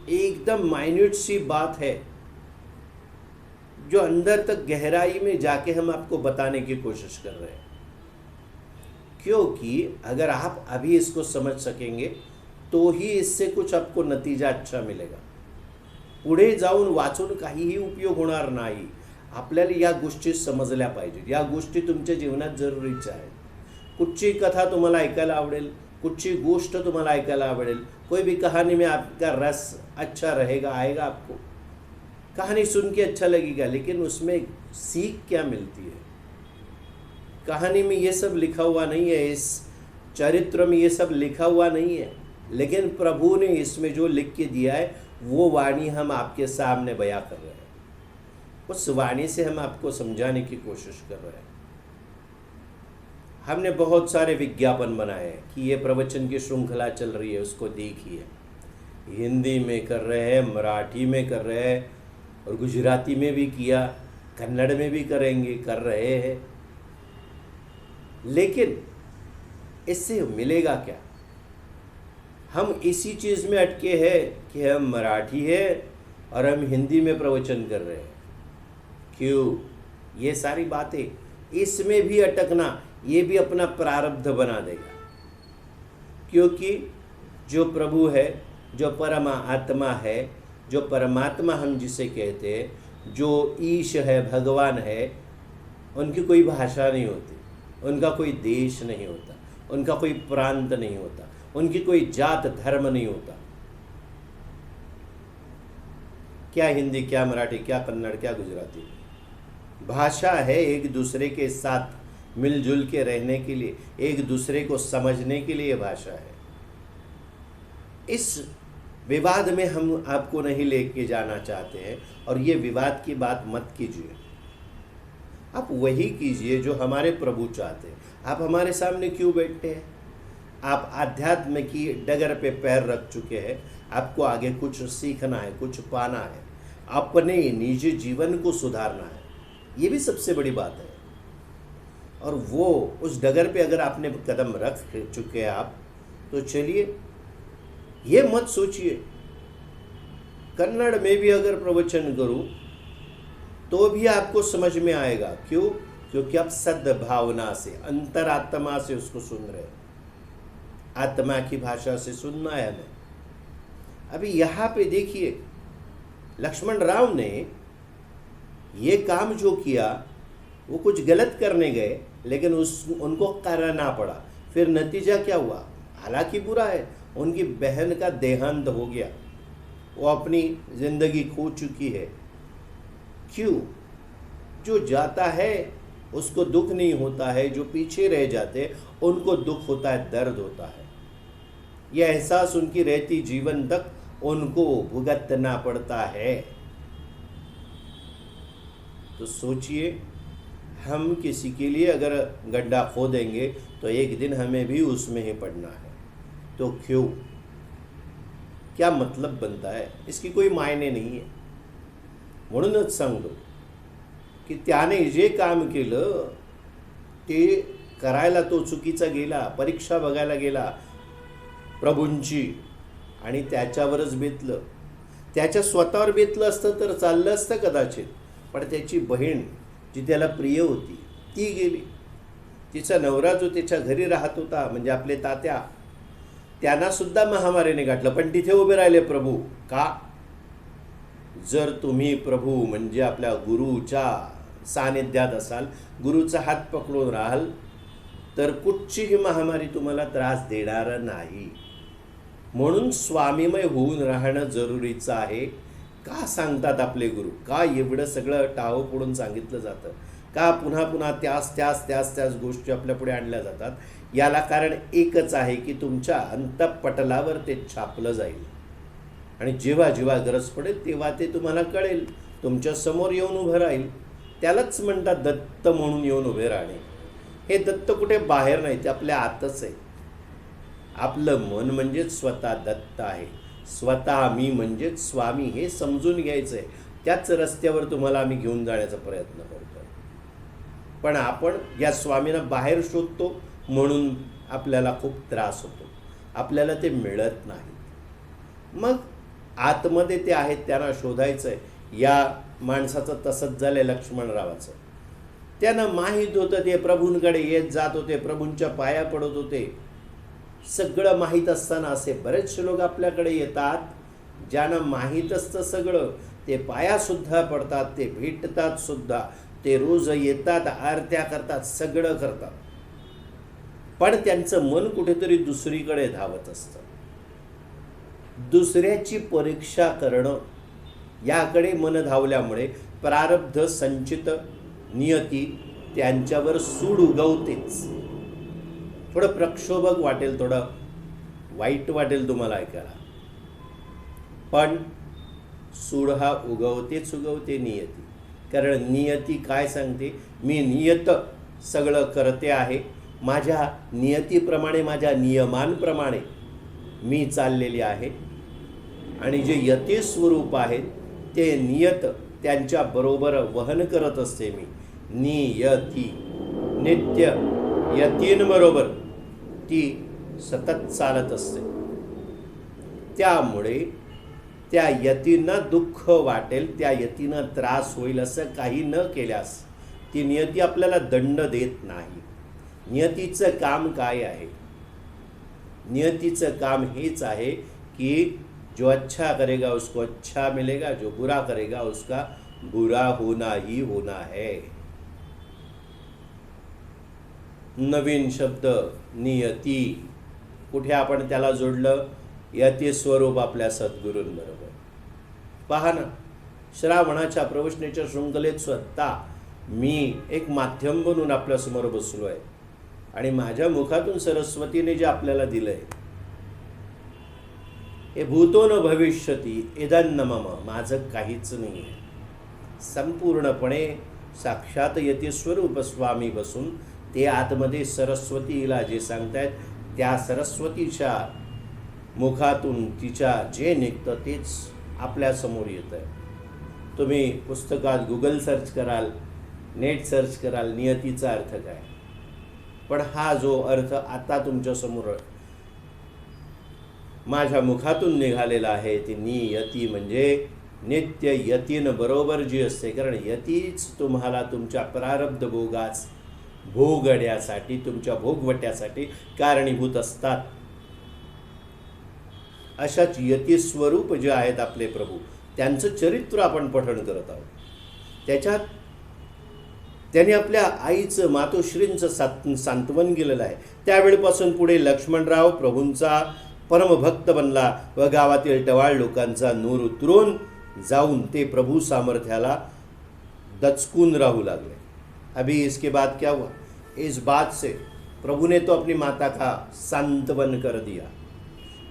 एकदम माइन्यूट सी बात है जो अंदर तक गहराई में जाके हम आपको बताने की कोशिश कर रहे हैं. क्योंकि अगर आप अभी इसको समझ सकेंगे तो ही इससे कुछ आपको नतीजा अच्छा मिलेगा. पुढे जाऊन वाचून काहीही उपयोग होणार नाही. आपल्याला या गोष्टी समजल्या पाहिजेत. या गोष्टी तुमच्या जीवनात जरुरीच्या आहेत. कुठची कथा तुम्हाला ऐकायला आवडेल, कुठची गोष्ट तुम्हाला ऐकायला आवडेल. कोई भी कहानी में आपका रस अच्छा रहेगा, आएगा आपको. कहानी सुन के अच्छा लगेगा, लेकिन उसमें सीख क्या मिलती है. कहानी में ये सब लिखा हुआ नहीं है, इस चरित्र में ये सब लिखा हुआ नहीं है, लेकिन प्रभु ने इसमें जो लिख के दिया है वो वाणी हम आपके सामने बयां कर रहे हैं. उस वाणी से हम आपको समझाने की कोशिश कर रहे हैं. हमने बहुत सारे विज्ञापन बनाए हैं कि ये प्रवचन की श्रृंखला चल रही है, उसको देखिए. हिंदी में कर रहे हैं, मराठी में कर रहे हैं, और गुजराती में भी किया, कन्नड़ में भी करेंगे, कर रहे हैं. लेकिन इससे मिलेगा क्या. हम इसी चीज़ में अटके हैं कि हम मराठी है और हम हिंदी में प्रवचन कर रहे हैं. क्यों. ये सारी बातें, इसमें भी अटकना, ये भी अपना प्रारब्ध बना देगा. क्योंकि जो प्रभु है, जो परम आत्मा है, जो परमात्मा हम जिसे कहते हैं, जो ईश है, भगवान है, उनकी कोई भाषा नहीं होती, उनका कोई देश नहीं होता, उनका कोई प्रांत नहीं होता, उनकी कोई जात धर्म नहीं होता. क्या हिंदी, क्या मराठी, क्या कन्नड़, क्या गुजराती. भाषा है एक दूसरे के साथ मिलजुल के रहने के लिए, एक दूसरे को समझने के लिए भाषा है. इस विवाद में हम आपको नहीं लेके जाना चाहते हैं, और ये विवाद की बात मत कीजिए. आप वही कीजिए जो हमारे प्रभु चाहते हैं. आप हमारे सामने क्यों बैठते हैं. आप आध्यात्म की डगर पे पैर रख चुके हैं. आपको आगे कुछ सीखना है, कुछ पाना है, अपने निजी जीवन को सुधारना है. ये भी सबसे बड़ी बात है. और वो उस डगर पे अगर आपने कदम रख चुके हैं आप, तो चलिए, ये मत सोचिए कन्नड़ में भी अगर प्रवचन करूं तो भी आपको समझ में आएगा. क्यों. क्योंकि आप सद्भावना से, अंतरात्मा से उसको सुन रहे हैं. आत्मा की भाषा से सुनना है हमें. अभी यहाँ पे देखिए, लक्ष्मण राव ने ये काम जो किया, वो कुछ गलत करने गए, लेकिन उनको करना पड़ा. फिर नतीजा क्या हुआ. हालांकि बुरा है, उनकी बहन का देहांत हो गया, वो अपनी जिंदगी खो चुकी है. क्यों. जो जाता है उसको दुख नहीं होता है, जो पीछे रह जाते उनको दुख होता है, दर्द होता है. यह एहसास उनकी रहती जीवन तक उनको भुगतना पड़ता है. तो सोचिए, हम किसी के लिए अगर गड्ढा खोदेंगे तो एक दिन हमें भी उसमें ही पड़ना है. तो क्यों. क्या मतलब बनता है. इसकी कोई मायने नाही आहे. म्हणूनच सांगतो की त्याने जे काम केलं ते करायला तो चुकीचा गेला. परीक्षा बघायला गेला प्रभूंची, आणि त्याच्यावरच बेतलं. त्याच्या स्वतःवर बेतलं असतं तर चाललं असतं कदाचित, पण त्याची बहीण जी त्याला प्रिय होती ती गेली. तिचा नवरा जो त्याच्या घरी राहत होता, म्हणजे आपले तात्या, त्यांना सुद्धा महामारीने गाठलं. पण तिथे उभे राहिले प्रभू. का. जर तुम्ही प्रभू म्हणजे आपल्या गुरुच्या सानिध्यात असाल, गुरुचा हात पकडून राहाल, तर कुठचीही महामारी तुम्हाला त्रास देणार नाही. म्हणून स्वामीमय होऊन राहणं जरुरीचं आहे. का सांगतात आपले गुरु. का एवढं सगळं टाळं फोडून सांगितलं जातं. का पुन्हा पुन्हा त्याच गोष्टी आपल्या पुढे आणल्या जातात. याला कारण एकच आहे की तुमच्या अंतःपटलावर ते छापलं जाईल, आणि जेव्हा जेव्हा गरज पडेल तेव्हा ते तुम्हाला कळेल, तुमच्या समोर येऊन उभं राहील. त्यालाच म्हणतात दत्त म्हणून येऊन उभे राहणे. हे दत्त कुठे बाहेर नाही, ते आपल्या आतच आहे. आपलं मन म्हणजेच स्वतः दत्त आहे. स्वतः मी म्हणजेच स्वामी, हे समजून घ्यायचं आहे. त्याच रस्त्यावर तुम्हाला आम्ही घेऊन जाण्याचा प्रयत्न करतो. पण आपण या स्वामींना बाहेर शोधतो म्हणून आपल्याला खूप त्रास होतो, आपल्याला ते मिळत नाही. मग आतमध्ये ते आहेत, त्यांना शोधायचं आहे. या माणसाचं तसंच झालं आहे लक्ष्मणरावाचं. त्यांना माहीत होतं, ते प्रभूंकडे येत जात होते, प्रभूंच्या पाया पडत होते. सगळं माहीत असताना असे बरेचसे लोक आपल्याकडे येतात ज्यांना माहीत असतं सगळं, ते पायासुद्धा पडतात, ते भेटतात सुद्धा, ते रोज येतात, आरत्या करतात, सगळं करतात, पण त्यांचं मन कुठेतरी दुसरीकडे धावत असतं. दुसऱ्याची परीक्षा करणं याकडे मन धावल्यामुळे प्रारब्ध, संचित नियती त्यांच्यावर सूड उगवतेच. थोडं प्रक्षोभक वाटेल, थोडं वाईट वाटेल तुम्हाला ऐकायला, पण सूड हा उगवतेच उगवते नियती. कारण नियती काय सांगते, मी नियत सगळं करते आहे, माझ्या नियतीप्रमाणे, माझ्या नियमांप्रमाणे मी चाललेली आहे. आणि जे यती स्वरूप आहेत ते नियत त्यांच्याबरोबर वहन करत असते मी. नियती नित्य यतींबरोबर ती सतत चालत असते. त्यामुळे त्या यतींना दुःख वाटेल, त्या यतींना त्रास होईल असं काही न केल्यास ती नियती आपल्याला दंड देत नाही. नियतीचं काम काय आहे? नियतीचं काम हेच आहे की जो अच्छा करेगा उसको अच्छा मिलेगा, जो बुरा करेगा उसका बुरा होना ही होना है. नवीन शब्द नियती, कुठे आपण त्याला जोडलं? यती स्वरूप आपल्या सद्गुरूंबरोबर. पहा ना, श्रावणाच्या प्रवचनेच्या शृंखलेत स्वतः मी एक माध्यम बनून आपल्यासमोर बसलो आहे आणि माझ्या मुखातून सरस्वतीने जे आपल्याला दिलं आहे, हे भूतो न भविष्यती इदन्न मम, माझं काहीच नाही आहे. संपूर्णपणे साक्षात यती स्वरूप स्वामी बसून ते आतमध्ये सरस्वतीला जे सांगतायत, त्या सरस्वतीच्या मुखातून तिच्या जे निघतं तेच आपल्यासमोर येतं आहे. तुम्ही पुस्तकात गुगल सर्च कराल, नेट सर्च कराल, नियतीचा अर्थ काय, पण हा जो अर्थ आता तुमच्यासमोर माझ्या मुखातून निघालेला आहे, ती नियती म्हणजे नित्य यतीन बरोबर जी असते. कारण यतीच तुम्हाला तुमच्या प्रारब्ध भोगास भोगण्यासाठी, तुमच्या भोगवट्यासाठी कारणीभूत असतात. अशाच यती स्वरूप जे आहेत आपले प्रभू, त्यांचं चरित्र आपण पठण करत आहोत. त्याच्यात त्यांनी आपल्या आईचं, मातोश्रींचं सांत्वन केलेलं आहे. त्यावेळीपासून पुढे लक्ष्मणराव प्रभूंचा परमभक्त बनला व गावातील टवाळ लोकांचा नूर उतरून जाऊन ते प्रभू सामर्थ्याला दचकून राहू लागले. अभी इसके बाद क्या हुआ? इस बात से प्रभु ने तो अपनी माता का सांत्वन कर दिया,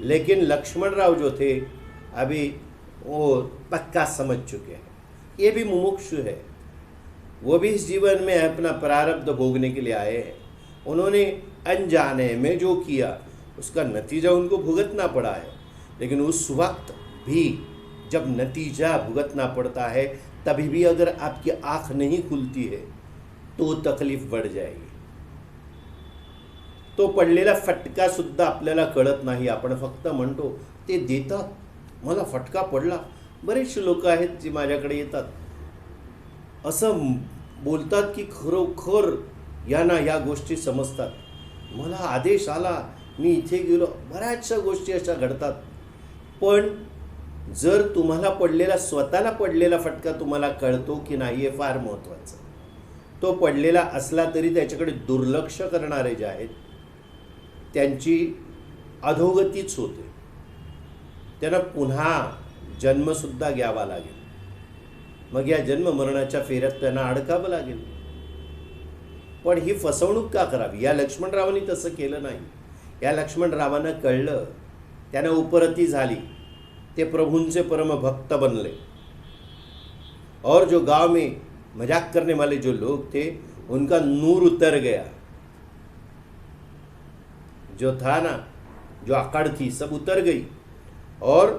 लेकिन लक्ष्मणराव जो थे अभी वो पक्का समझ चुके हैं, ये भी मुमुक्षु है, वो भी इस जीवन में अपना प्रारब्ध भोगने के लिए आए हैं. उन्होंने अनजाने में जो किया उसका नतीजा उनको भुगतना पड़ा है. लेकिन उस वक्त भी जब नतीजा भुगतना पड़ता है, तभी भी अगर आपकी आँख नहीं खुलती है तो तकलीफ बढ़ जाएगी. तो पडलेला फटका सुद्धा आपल्याला कळत नाही. आपण फक्त म्हणतो ते देतात, मला फटका पडला. बरेचसे लोक आहेत जे माझ्याकडे येतात, असं बोलतात की खरोखर यांना या गोष्टी समजतात. मला आदेश आला, मी इथे गेलो, बऱ्याचशा गोष्टी अशा घडतात. पण जर तुम्हाला पडलेला, स्वतःला पडलेला फटका तुम्हाला कळतो की नाही हे फार महत्त्वाचं. तो पडलेला असला तरी त्याच्याकडे दुर्लक्ष करणारे जे आहेत त्यांची अधोगतीच होते. त्यांना पुन्हा जन्मसुद्धा घ्यावा लागेल. मग या जन्म मरणाच्या फेऱ्यात त्यांना अडकावं लागेल. पण ही फसवणूक का करावी? या लक्ष्मणरावांनी तसं केलं नाही. या लक्ष्मणरावांना कळलं, त्यांना उपरती झाली, ते प्रभूंचे परम भक्त बनले. और जो गांव में मजाक करने वाले जो लोग थे उनका नूर उतर गया. जो था ना, जो अकड़ थी सब उतर गई और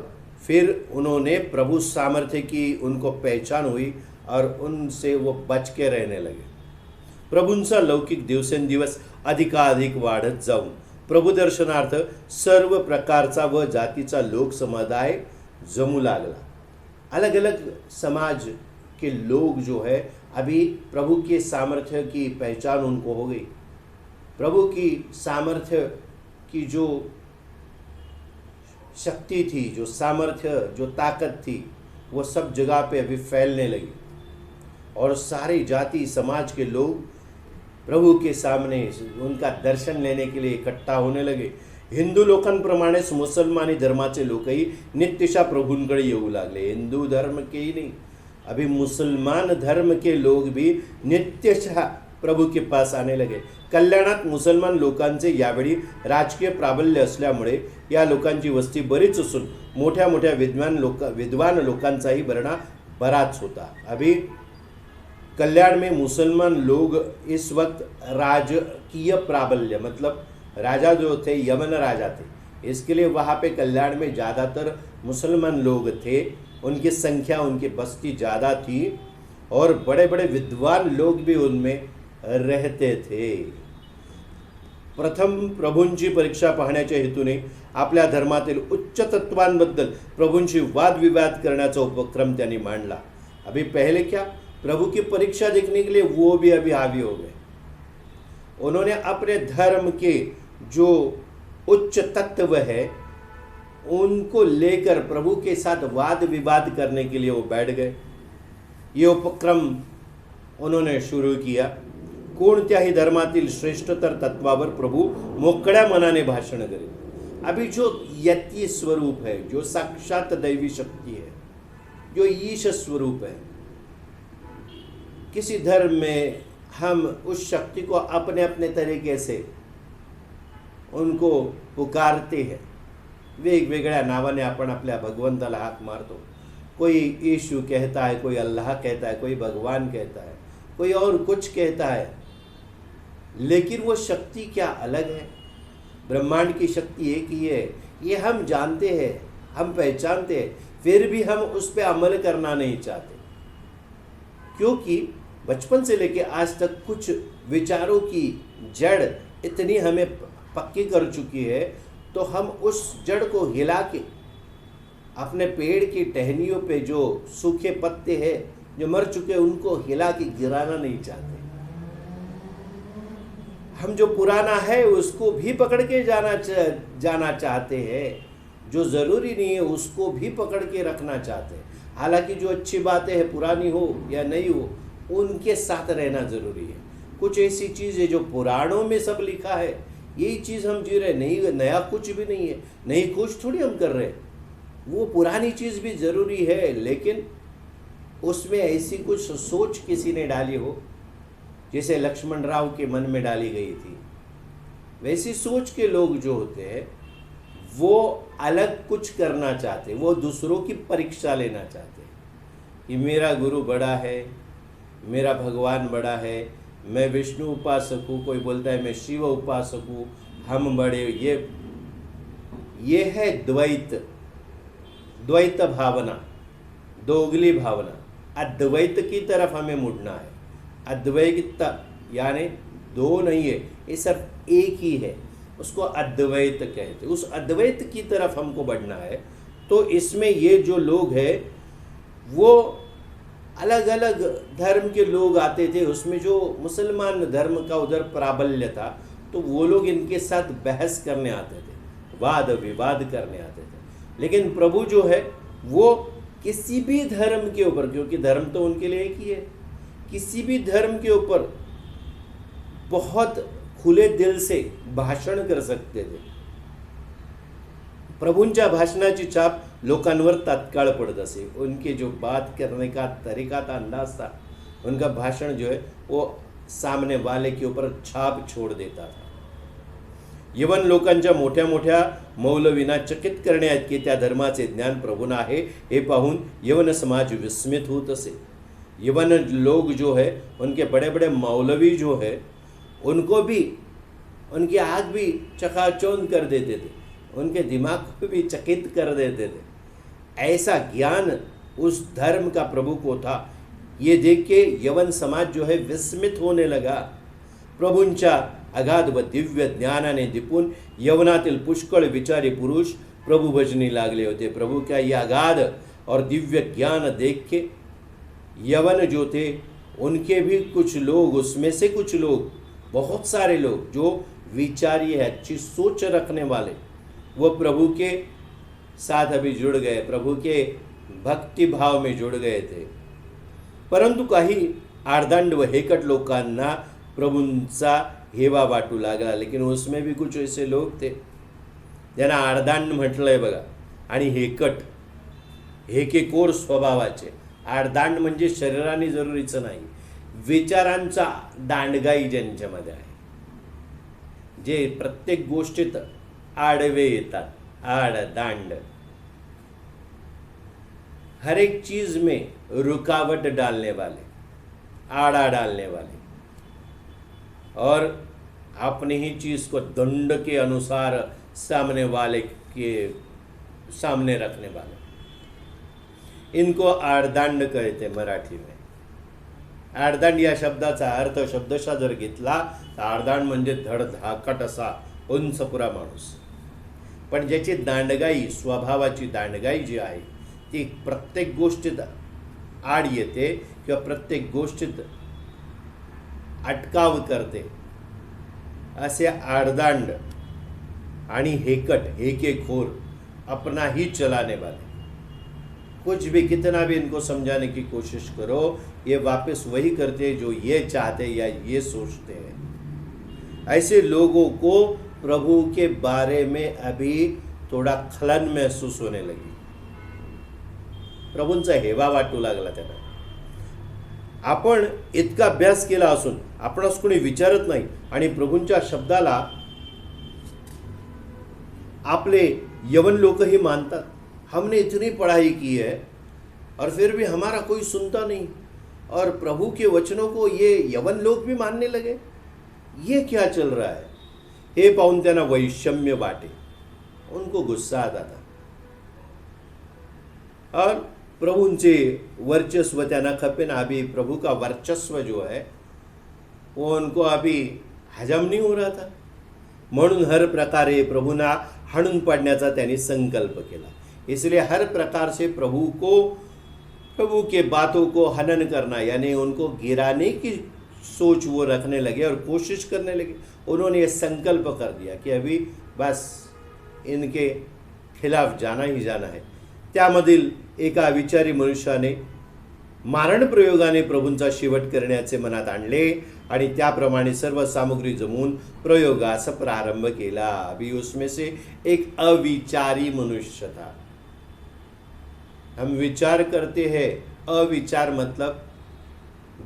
फिर उन्होंने प्रभु सामर्थ्य की उनको पहचान हुई और उनसे वो बच के रहने लगे. प्रभूंचा लौकिक दिवसेंदिवस अधिकाधिक वाढत जाऊन प्रभुदर्शनार्थ सर्व प्रकारचा व जातीचा लोक समुदाय जमू लागला। अलग अलग समाज के लोग जो है अभी प्रभु के सामर्थ्य की पहचान उनको हो गई। प्रभु की सामर्थ्य की जो शक्ति थी, जो सामर्थ्य, जो ताकत थी, वो सब जगह पे अभी फैलने लगी और सारी जाति समाज के लोग प्रभु के सामने उनका दर्शन लेने के लिए इकट्ठा होने लगे। हिंदू लोकांप्रमाणेच मुसलमानी धर्माचे लोकही नित्यशा प्रभूंकडे येऊ लागले। हिंदू धर्म के ही नहीं, अभी मुसलमान धर्म के लोग भी नित्यशः प्रभु के पास आने लगे। कल्याणात मुसलमान लोकांचे यावेळी राजकीय प्राबल्य असल्यामुळे या लोकांची वस्ती बरीच असून मोठ्या मोठ्या विद्वान लोकांचाही भरणा बराच होता। अभी कल्याण में मुसलमान लोग इस वक्त राजकीय प्राबल्य, मतलब राजा जो थे यमन राजा थे, इसके लिए वहाँ पे कल्याण में ज़्यादातर मुसलमान लोग थे। उनकी संख्या, उनकी बस्ती ज़्यादा थी और बड़े बड़े विद्वान लोग भी उनमें रहते थे। प्रथम प्रभूंची परीक्षा पाहण्याच्या हेतूने आपल्या धर्मातील उच्च तत्वांबद्दल प्रभूंशी वादविवाद करण्याचा उपक्रम त्यांनी मांडला। अभी पहले क्या, प्रभु की परीक्षा देखने के लिए वो भी अभी हावी हो गए। उन्होंने अपने धर्म के जो उच्च तत्व है उनको लेकर प्रभु के साथ वाद विवाद करने के लिए वो बैठ गए। ये उपक्रम उन्होंने शुरू किया। कोणत्याही धर्मातील श्रेष्ठतर तत्वावर प्रभु मोकळ्या मनाने भाषण करेल। अभी जो यति स्वरूप है, जो साक्षात दैवी शक्ति है, जो ईश स्वरूप है, किसी धर्म में हम उस शक्ति को अपने अपने तरीके से उनको पुकारते हैं। वेगवेगळ्या नावाने आपण आपल्या भगवंताला हाक मारतो। कोई यीशु कहता है, कोई अल्लाह कहता है, कोई भगवान कहता है, कोई और कुछ कहता है, लेकिन वो शक्ति क्या अलग है। ब्रह्मांड की शक्ति एक ही है, ये हम जानते हैं, हम पहचानते हैं, फिर भी हम उस पर अमल करना नहीं चाहते, क्योंकि बचपन से लेके आज तक कुछ विचारों की जड़ इतनी हमें पक्की कर चुकी है, तो हम उस जड़ को हिला के अपने पेड़ की टहनियों पे जो सूखे पत्ते हैं, जो मर चुके, उनको हिला के गिराना नहीं चाहते। हम जो पुराना है उसको भी पकड़ के जाना चाहते हैं, जो ज़रूरी नहीं है उसको भी पकड़ के रखना चाहते हैं। हालांकि जो अच्छी बातें हैं, पुरानी हो या नहीं हो, उनके साथ रहना ज़रूरी है। कुछ ऐसी चीज़ है जो पुराणों में सब लिखा है, यही चीज़ हम जी रहे, नहीं नया कुछ भी नहीं है, नई कुछ थोड़ी हम कर रहे हैं। वो पुरानी चीज़ भी ज़रूरी है, लेकिन उसमें ऐसी कुछ सोच किसी ने डाली हो, जैसे लक्ष्मण राव के मन में डाली गई थी, वैसी सोच के लोग जो होते हैं वो अलग कुछ करना चाहते, वो दूसरों की परीक्षा लेना चाहते कि मेरा गुरु बड़ा है, मेरा भगवान बड़ा है, मैं विष्णु उपासक हूँ, कोई बोलता है मैं शिव उपासक हूँ, हम बड़े। ये है द्वैत भावना, दोगली भावना। अद्वैत की तरफ हमें मुड़ना है। अद्वैत यानी दो नहीं है, ये सिर्फ एक ही है, उसको अद्वैत कहते। उस अद्वैत की तरफ हमको बढ़ना है। तो इसमें ये जो लोग हैं वो अलग अलग धर्म के लोग आते थे, उसमें जो मुसलमान धर्म का उधर प्राबल्य था, तो वो लोग इनके साथ बहस करने आते थे, वाद विवाद करने आते थे। लेकिन प्रभु जो है वो किसी भी धर्म के ऊपर, क्योंकि धर्म तो उनके लिए एक ही है, किसी भी धर्म के ऊपर बहुत खुले दिल से भाषण कर सकते थे। प्रभूंच्या भाषणाची छाप लोकांवर तात्काळ पड़त असे। उनके जो बात करने का तरीका था, अंदाज था, उनका भाषण जो है वो सामने वाले के ऊपर छाप छोड़ देता था। यवन लोकांच्या मोठ्या मोठ्या मौलवींना चकित करण्याइतके त्या धर्माचे ज्ञान प्रभूंना आहे हे पाहून यवन समाज विस्मित होत असे। यवन लोग जो है, उनके बड़े बड़े मौलवी जो है, उनको भी उनकी आँख भी चकाचौंध कर देते थे, उनके दिमाग को भी चकित कर देते थे। ऐसा ज्ञान उस धर्म का प्रभु को था। ये देख के यवन समाज जो है विस्मित होने लगा प्रभूंच्या अगाध व दिव्य ज्ञानाने दिपून यवनातील पुष्कळ विचारी पुरुष प्रभु भजनी लागले होते। प्रभु का यह अगाध और दिव्य ज्ञान देख के यवन जो थे उनके भी कुछ लोग, उसमें से कुछ लोग, बहुत सारे लोग जो विचारी है, अच्छी सोच रखने वाले, वो प्रभु के साथ अभी जुड़ गए, प्रभु के भक्ति भाव में जुड़ गए थे। परंतु काही आर्दंड व हेकट लोकांना प्रभूंचा हेवा वाटू लागला। लेकिन उसमें भी कुछ ऐसे लोग थे ज्यांना आर्दांड म्हटलंय बघा, आणि हेकट, हेकेकोर स्वभावाचे। आर्दांड म्हणजे शरीराने जरुरीचं नाही, विचारांचा दांडगाई ज्यांच्यामध्ये आहे, जे प्रत्येक गोष्टीत आडवे येतात, आडदांड, हर एक चीज में रुकावट डालने वाले, आड़ा डालने वाले, और अपनी ही चीज को दंड के अनुसार सामने वाले के सामने रखने वाले, इनको आडदांड कहते मराठी में। आडदांड या शब्दाचा अर्थ शब्दशः जर घेतला तर आडदांड म्हणजे धडधाकट असा उंच पुरा माणूस, पण ज्याची दांडगाई, स्वभावाची दांडगाई जी आहे ती प्रत्येक गोष्टीत आड येते किंवा प्रत्येक गोष्टीत अटकाव करते, असे आडदांड आणि हेकट, हेकेखोर, अपना ही चलाने वाले, कुछ भी कितना भी इनको समझाने की कोशिश करो ये वापस वही करते जो ये चाहते या ये सोचते हैं। ऐसे लोगों को प्रभु के बारे में अभी थोडा खलन महसूस होने लगी, प्रभूंचा हेवा वाटू लागला त्यांना। आपण इतका अभ्यास केला असून आपणास कोणी विचारत नाही आणि प्रभूंच्या शब्दाला आपले यवन लोग ही मानतात। हमने इतनी पढ़ाई की है और फिर भी हमारा कोई सुनता नहीं, और प्रभु के वचनों को ये यवन लोग भी मानने लगे, ये क्या चल रहा है? हे पाहून त्यांना वैषम्य वाटे, उनको गुस्सा आता था, और प्रभुंचे वर्चस्व त्यांना खपे ना। अभी प्रभु का वर्चस्व जो है वो उनको अभी हजम नहीं हो रहा था, म्हणून हर प्रकारे प्रभुना हाणून पाडण्याचा त्यांनी संकल्प केला। इसलिए हर प्रकार से प्रभु के बातों को हनन करना, यानी उनको गिराने की सोच वो रखने लगे और कोशिश करने लगे। उन्होंने ये संकल्प कर दिया कि अभी बस इनके खिलाफ जाना ही जाना है। त्यामधील एका विचारी मनुष्याने मारण प्रयोगाने प्रभूंचा शेवट करण्याचे मनात आणले आणि त्याप्रमाणे सर्व सामग्री जमून प्रयोगास प्रारंभ केला। अभी उसमें से एक अविचारी मनुष्य था। हम विचार करते हैं, अविचार मतलब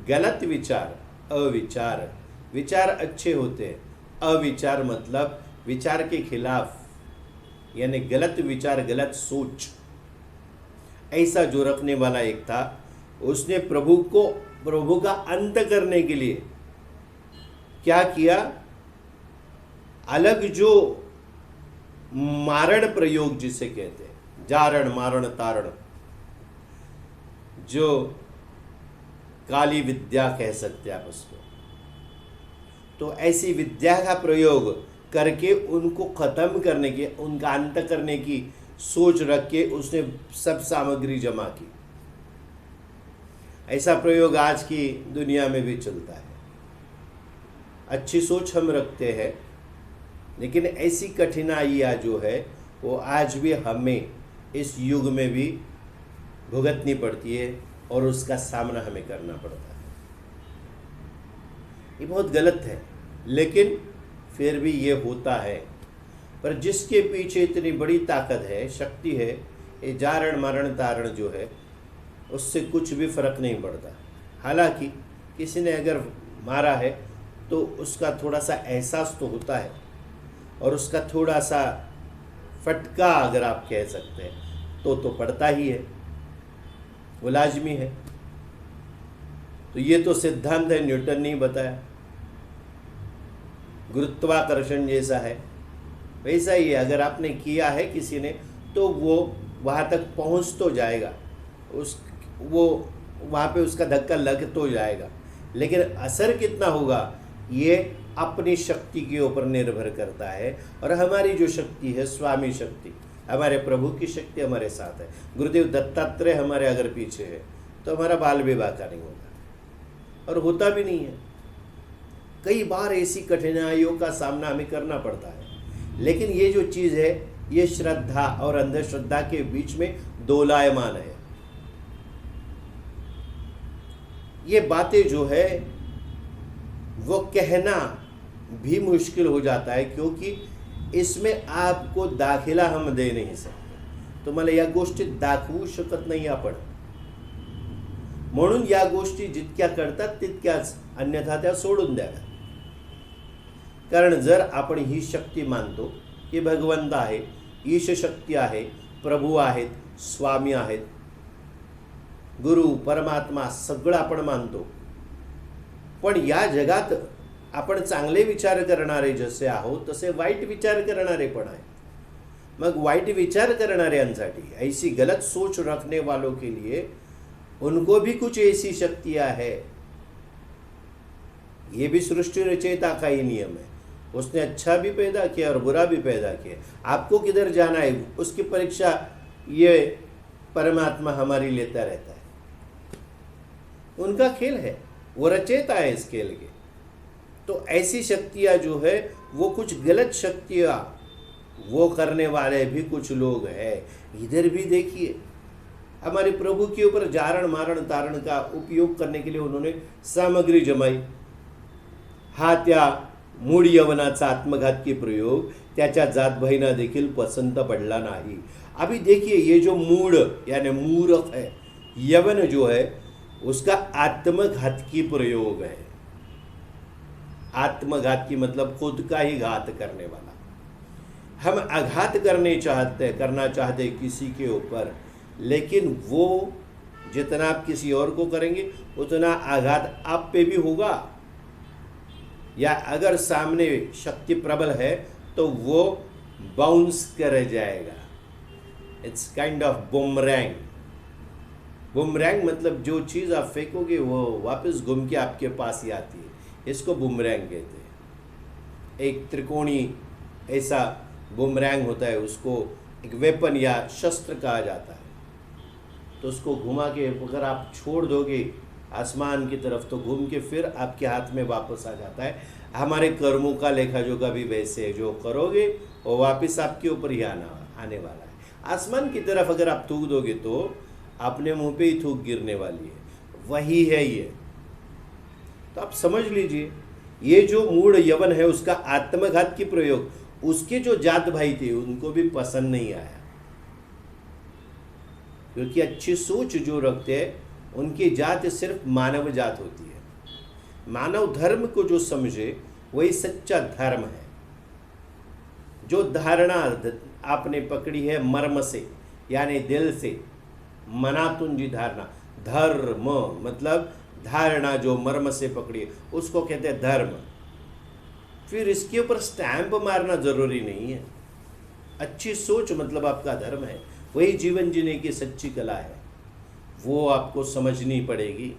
गलत विचार, अविचार, विचार अच्छे होते हैं, अविचार मतलब विचार के खिलाफ, यानी गलत विचार, गलत सोच। ऐसा जो रखने वाला एक था, उसने प्रभु का अंत करने के लिए क्या किया? अलग जो मारण प्रयोग जिसे कहते हैं, जारण मारण तारण, जो काली विद्या कह सकते हैं आप उसको, तो ऐसी विद्या का प्रयोग करके उनको खत्म करने की, उनका अंत करने की सोच रख के उसने सब सामग्री जमा की। ऐसा प्रयोग आज की दुनिया में भी चलता है। अच्छी सोच हम रखते हैं, लेकिन ऐसी कठिनाइयाँ जो है वो आज भी हमें इस युग में भी भुगतनी पड़ती है और उसका सामना हमें करना पड़ता है। ये बहुत गलत है, लेकिन फिर भी ये होता है। पर जिसके पीछे इतनी बड़ी ताकत है, शक्ति है, ये जारण मारण तारण जो है, उससे कुछ भी फर्क नहीं पड़ता। हालांकि किसी ने अगर मारा है तो उसका थोड़ा सा एहसास तो होता है, और उसका थोड़ा सा फटका अगर आप कह सकते हैं तो पड़ता ही है, वो लाजमी है। तो ये तो सिद्धांत है, न्यूटन ने बताया। गुरुत्वाकर्षण जैसा है वैसा ही है, अगर आपने किया है किसी ने तो वो वहाँ तक पहुँच तो जाएगा, वो वहाँ पे उसका धक्का लग तो जाएगा, लेकिन असर कितना होगा ये अपनी शक्ति के ऊपर निर्भर करता है, और हमारी जो शक्ति है स्वामी शक्ति, हमारे प्रभु की शक्ति हमारे साथ है। गुरुदेव दत्तात्रेय हमारे अगर पीछे है तो हमारा बाल विवाह का नहीं होगा, और होता भी नहीं है। कई बार ऐसी कठिनाइयों का सामना हमें करना पड़ता है, लेकिन ये जो चीज़ है ये श्रद्धा और अंधश्रद्धा के बीच में दोलायमान है। ये बातें जो है वो कहना भी मुश्किल हो जाता है, क्योंकि इसमें आपको दाखिला हम दे नहीं सकते। तुम्हाला या गोष्टी दाखवू शकत नाही आपण, म्हणून या गोष्टी जितक्या करतात तितक्याच, अन्यथा त्या सोडून द्याव्या। कारण जर आपण ही शक्ती मानतो की भगवंत आहे, ईश शक्ती आहे, प्रभू आहेत, स्वामी आहेत, गुरु परमात्मा सगळं आपण मानतो, पण या जगात आपण चांगले विचार करणारे जसे आहोत तसे वाईट विचार करणारे पण आहेत। मग वाईट विचार करणाऱ्यांसाठी, ऐसी गलत सोच रखने वालों के लिए उनको भी कुछ ऐसी शक्तियां है। ये भी सृष्टि रचयिता का ही नियम है, उसने अच्छा भी पैदा किया और बुरा भी पैदा किया। आपको किधर जाना है उसकी परीक्षा ये परमात्मा हमारी लेता रहता है। उनका खेल है, वो रचयिता है इस खेल के। तो ऐसी शक्तियाँ जो है वो कुछ गलत शक्तियाँ वो करने वाले भी कुछ लोग हैं। इधर भी देखिए, हमारे प्रभु के ऊपर जारण मारण तारण का उपयोग करने के लिए उन्होंने सामग्री जमाई। हा त्या मूळ यवनाचा आत्मघातकी प्रयोग त्याच्या जातभाईंना देखील पसंत पडला नहीं। अभी देखिए ये जो मूढ़ यानी मूर्ख है, यवन जो है उसका आत्मघातकी प्रयोग है। आत्मघातकी मतलब खुद का ही घात करने वाला। हम आघात करना चाहते किसी के ऊपर, लेकिन वो जितना आप किसी और को करेंगे उतना आघात आप पे भी होगा। या अगर सामने शक्ति प्रबल है तो वो बाउंस कर जाएगा। It's kind of boomerang. Boomerang मतलब जो चीज़ आप फेंकोगे वो वापस घूम के आपके पास ही आती है, इसको बुमरैंग कहते हैं। एक त्रिकोणी ऐसा बुमरैंग होता है, उसको एक वेपन या शस्त्र कहा जाता है। तो उसको घुमा के अगर आप छोड़ दोगे आसमान की तरफ तो घूम के फिर आपके हाथ में वापस आ जाता है। हमारे कर्मों का लेखा जोखा भी वैसे है, जो करोगे वो वापस आपके ऊपर ही आने वाला है। आसमान की तरफ अगर आप थूक दोगे तो अपने मुंह पे ही थूक गिरने वाली है, वही है ये। तो आप समझ लीजिए, ये जो मूढ़ यवन है उसका आत्मघात की प्रयोग उसके जो जात भाई थे उनको भी पसंद नहीं आया, क्योंकि अच्छी सोच जो रखते हैं उनकी जात सिर्फ मानव जात होती है। मानव धर्म को जो समझे वही सच्चा धर्म है। जो धारणा आपने पकड़ी है मर्म से यानी दिल से, मनातून जी धारणा, धर्म मतलब धारणा जो मर्म से पकड़ी है उसको कहते हैं धर्म। फिर इसके ऊपर स्टैंप मारना जरूरी नहीं है। अच्छी सोच मतलब आपका धर्म है, वही जीवन जीने की सच्ची कला है, वो आपको समझनी पड़ेगी।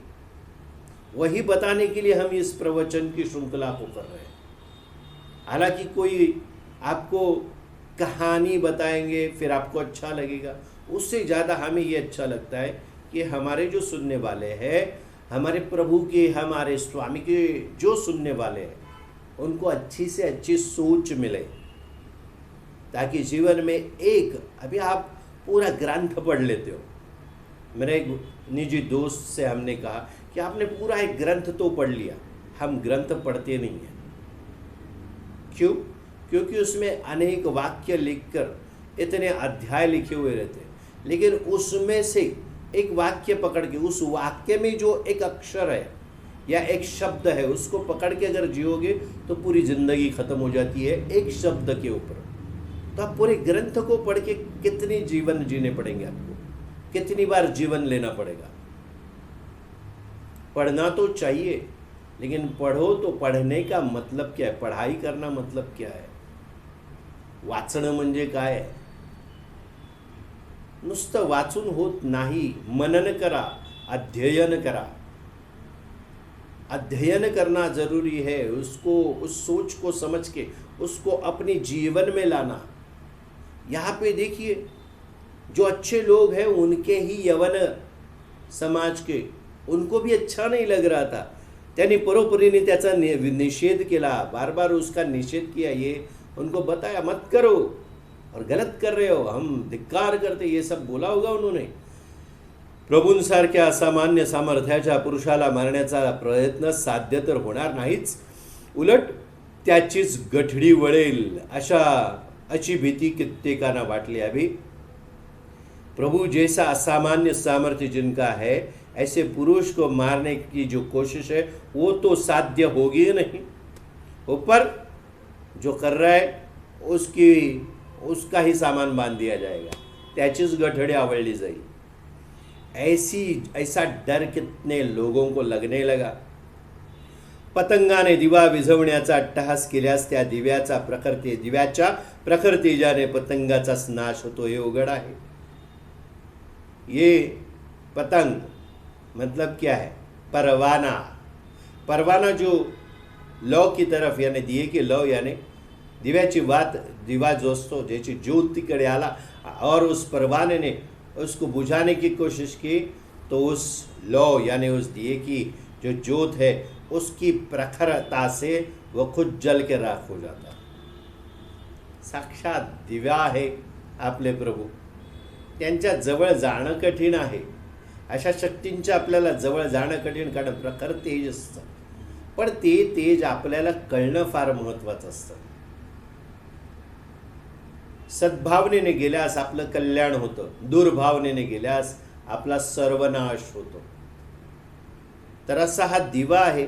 वही बताने के लिए हम इस प्रवचन की श्रृंखला को कर रहे हैं। हालांकि कोई आपको कहानी बताएंगे फिर आपको अच्छा लगेगा, उससे ज़्यादा हमें ये अच्छा लगता है कि हमारे जो सुनने वाले हैं, हमारे प्रभु के, हमारे स्वामी के जो सुनने वाले हैं उनको अच्छी से अच्छी सोच मिले, ताकि जीवन में एक, अभी आप पूरा ग्रंथ पढ़ लेते हो। मेरे एक निजी दोस्त से हमने कहा कि आपने पूरा एक ग्रंथ तो पढ़ लिया, हम ग्रंथ पढ़ते नहीं हैं। क्यों? क्योंकि उसमें अनेक वाक्य लिखकर इतने अध्याय लिखे हुए रहते हैं, लेकिन उसमें से एक वाक्य पकड़ के, उस वाक्य में जो एक अक्षर है या एक शब्द है उसको पकड़ के अगर जियोगे तो पूरी जिंदगी खत्म हो जाती है एक शब्द के ऊपर। तो आप पूरे ग्रंथ को पढ़ के कितने जीवन जीने पड़ेंगे आपको, कितनी बार जीवन लेना पड़ेगा। पढ़ना तो चाहिए, लेकिन पढ़ो तो पढ़ने का मतलब क्या है, पढ़ाई करना मतलब क्या है, वाचणं म्हणजे काय आहे। नुसतं वाचून होत नाही, मनन करा, अध्ययन करा। अध्ययन करना जरूरी है, उसको उस सोच को समझ के उसको अपने जीवन में लाना। यहाँ पे देखिए जो अच्छे लोग हैं उनके ही यवन समाज के उनको भी अच्छा नहीं लग रहा था, त्यांनी परोपरीने त्याचा निषेध केला, बार बार उसका निषेध किया, ये उनको बताया मत करो और गलत कर रहे हो, हम धिक्कार करते, ये सब बोला होगा उन्होंने। प्रभूंसारख्या असामान्य सामर्थ्याच्या पुरुषाला मारण्याचा प्रयत्न साध्य तर होणार नाहीच, उलट त्याचीच गठडी वळेल अशी भीती कित्येकांना वाटली। अभी प्रभु जैसा असामान्य सामर्थ्य जिनका है, ऐसे पुरुष को मारने की जो कोशिश है वो तो साध्य होगी नहीं, ऊपर जो कर रहा है उसका ही सामान बांध दिया जाएगा, त्याचीच गठड़ी आवळली जाईल। ऐसा डर कितने लोगों को लगने लगा। पतंगाने दिवा विझवण्याचा अट्टहास केल्यास त्या दिव्याच्या प्रखर तेजाने पतंगाचा नाश होतो, हे उघड आहे। ये पतंग मतलब क्या है? परवाना जो लौ की तरफ यानी दिए की लौ यानी दिव्याची वात, दिवा जो असतो ज्याची ज्योत तिकडे आला और उस परवाने ने उसको बुझाने की कोशिश की, तो उस लौ यानी उस दिए की जो ज्योत है उसकी प्रखरता से वह खुद जल के राख हो जाता। साक्षात दिव्या आहे आपले प्रभू, त्यांच्या जवळ जाणं कठीण आहे। अशा शक्तींच्या आपल्याला जवळ जाणं कठीण, कारण प्रखर तेज असतं, पण ते तेज आपल्याला कळणं फार महत्त्वाचं असतं। सद्भावनेने गेल्यास आपलं कल्याण होतं, दुर्भावनेने गेल्यास आपला सर्वनाश होतो। तर असा हा दिवा आहे।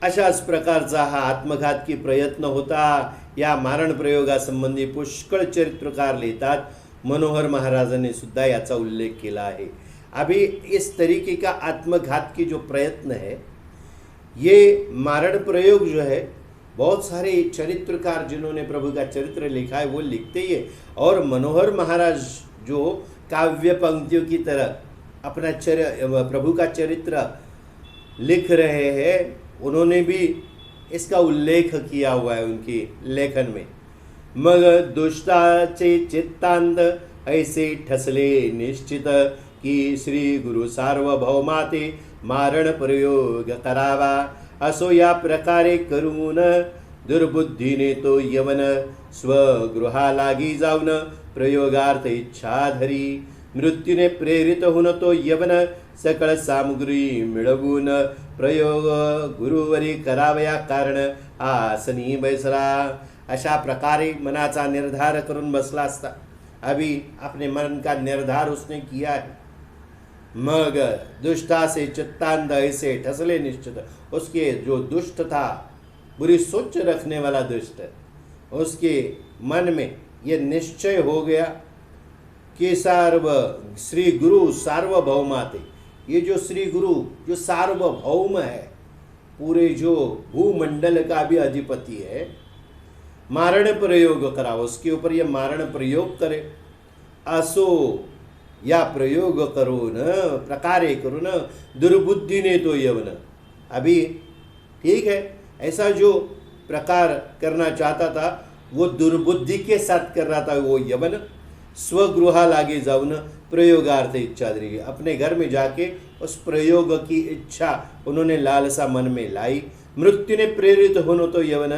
अशाच प्रकारचा हा आत्मघातकी प्रयत्न होता। या मारण प्रयोगासंबंधी पुष्कळ चरित्रकार लिहितात, मनोहर महाराजांनी सुद्धा याचा उल्लेख केला है। अभी इस तरीके का आत्मघात की जो प्रयत्न है, ये मारण प्रयोग जो है, बहुत सारे चरित्रकार जिन्होंने प्रभु का चरित्र लिखा है वो लिखते ही है। और मनोहर महाराज जो काव्य पंक्तियों की तरह अपना प्रभु का चरित्र लिख रहे हैं, उन्होंने भी इसका उल्लेख किया हुआ है उनकी लेखन में। मग दुष्टाचे चित्तांत ऐसे ठसले निश्चित की श्री गुरु सार्वभौमाते मारण प्रयोग करावा, असो या प्रकारे करून दुर्बुद्धीने तो यवन स्वगृहा लागी जाऊन प्रयोगार्थ इच्छा धरी, मृत्यूने प्रेरित होऊन तो यवन सकळ सामग्री मिळवून प्रयोग गुरुवरी करावया कारण आसनी बैसला। अशा प्रकारे मनाचा निर्धार करून बसला असता। अभी अपने मन का निर्धार उसने किया है। मग दुष्टा से चित्तांध ऐसे ठसले निश्चित, उसके जो दुष्ट था, बुरी सोच रखने वाला दुष्ट, उसके मन में ये निश्चय हो गया कि श्री गुरु सार्वभौमाते, ये जो श्री गुरु जो सार्वभौम है, पूरे जो भूमंडल का भी अधिपति है, मारण प्रयोग करा, उसके ऊपर ये मारण प्रयोग करे। असो या प्रयोग करून प्रकारे करून दुर्बुद्धीने तो यवन। अभी ठीक है, ऐसा जो प्रकार करना चाहता था वो दुर्बुद्धि के साथ कर रहा था वो यवन। स्वगृहा लागे जाऊन प्रयोगार्थ इच्छा धरी, अपने घर में जाके उस प्रयोग की इच्छा उन्होंने लालसा मन में लाई। मृत्यु ने प्रेरित होनो तो यवन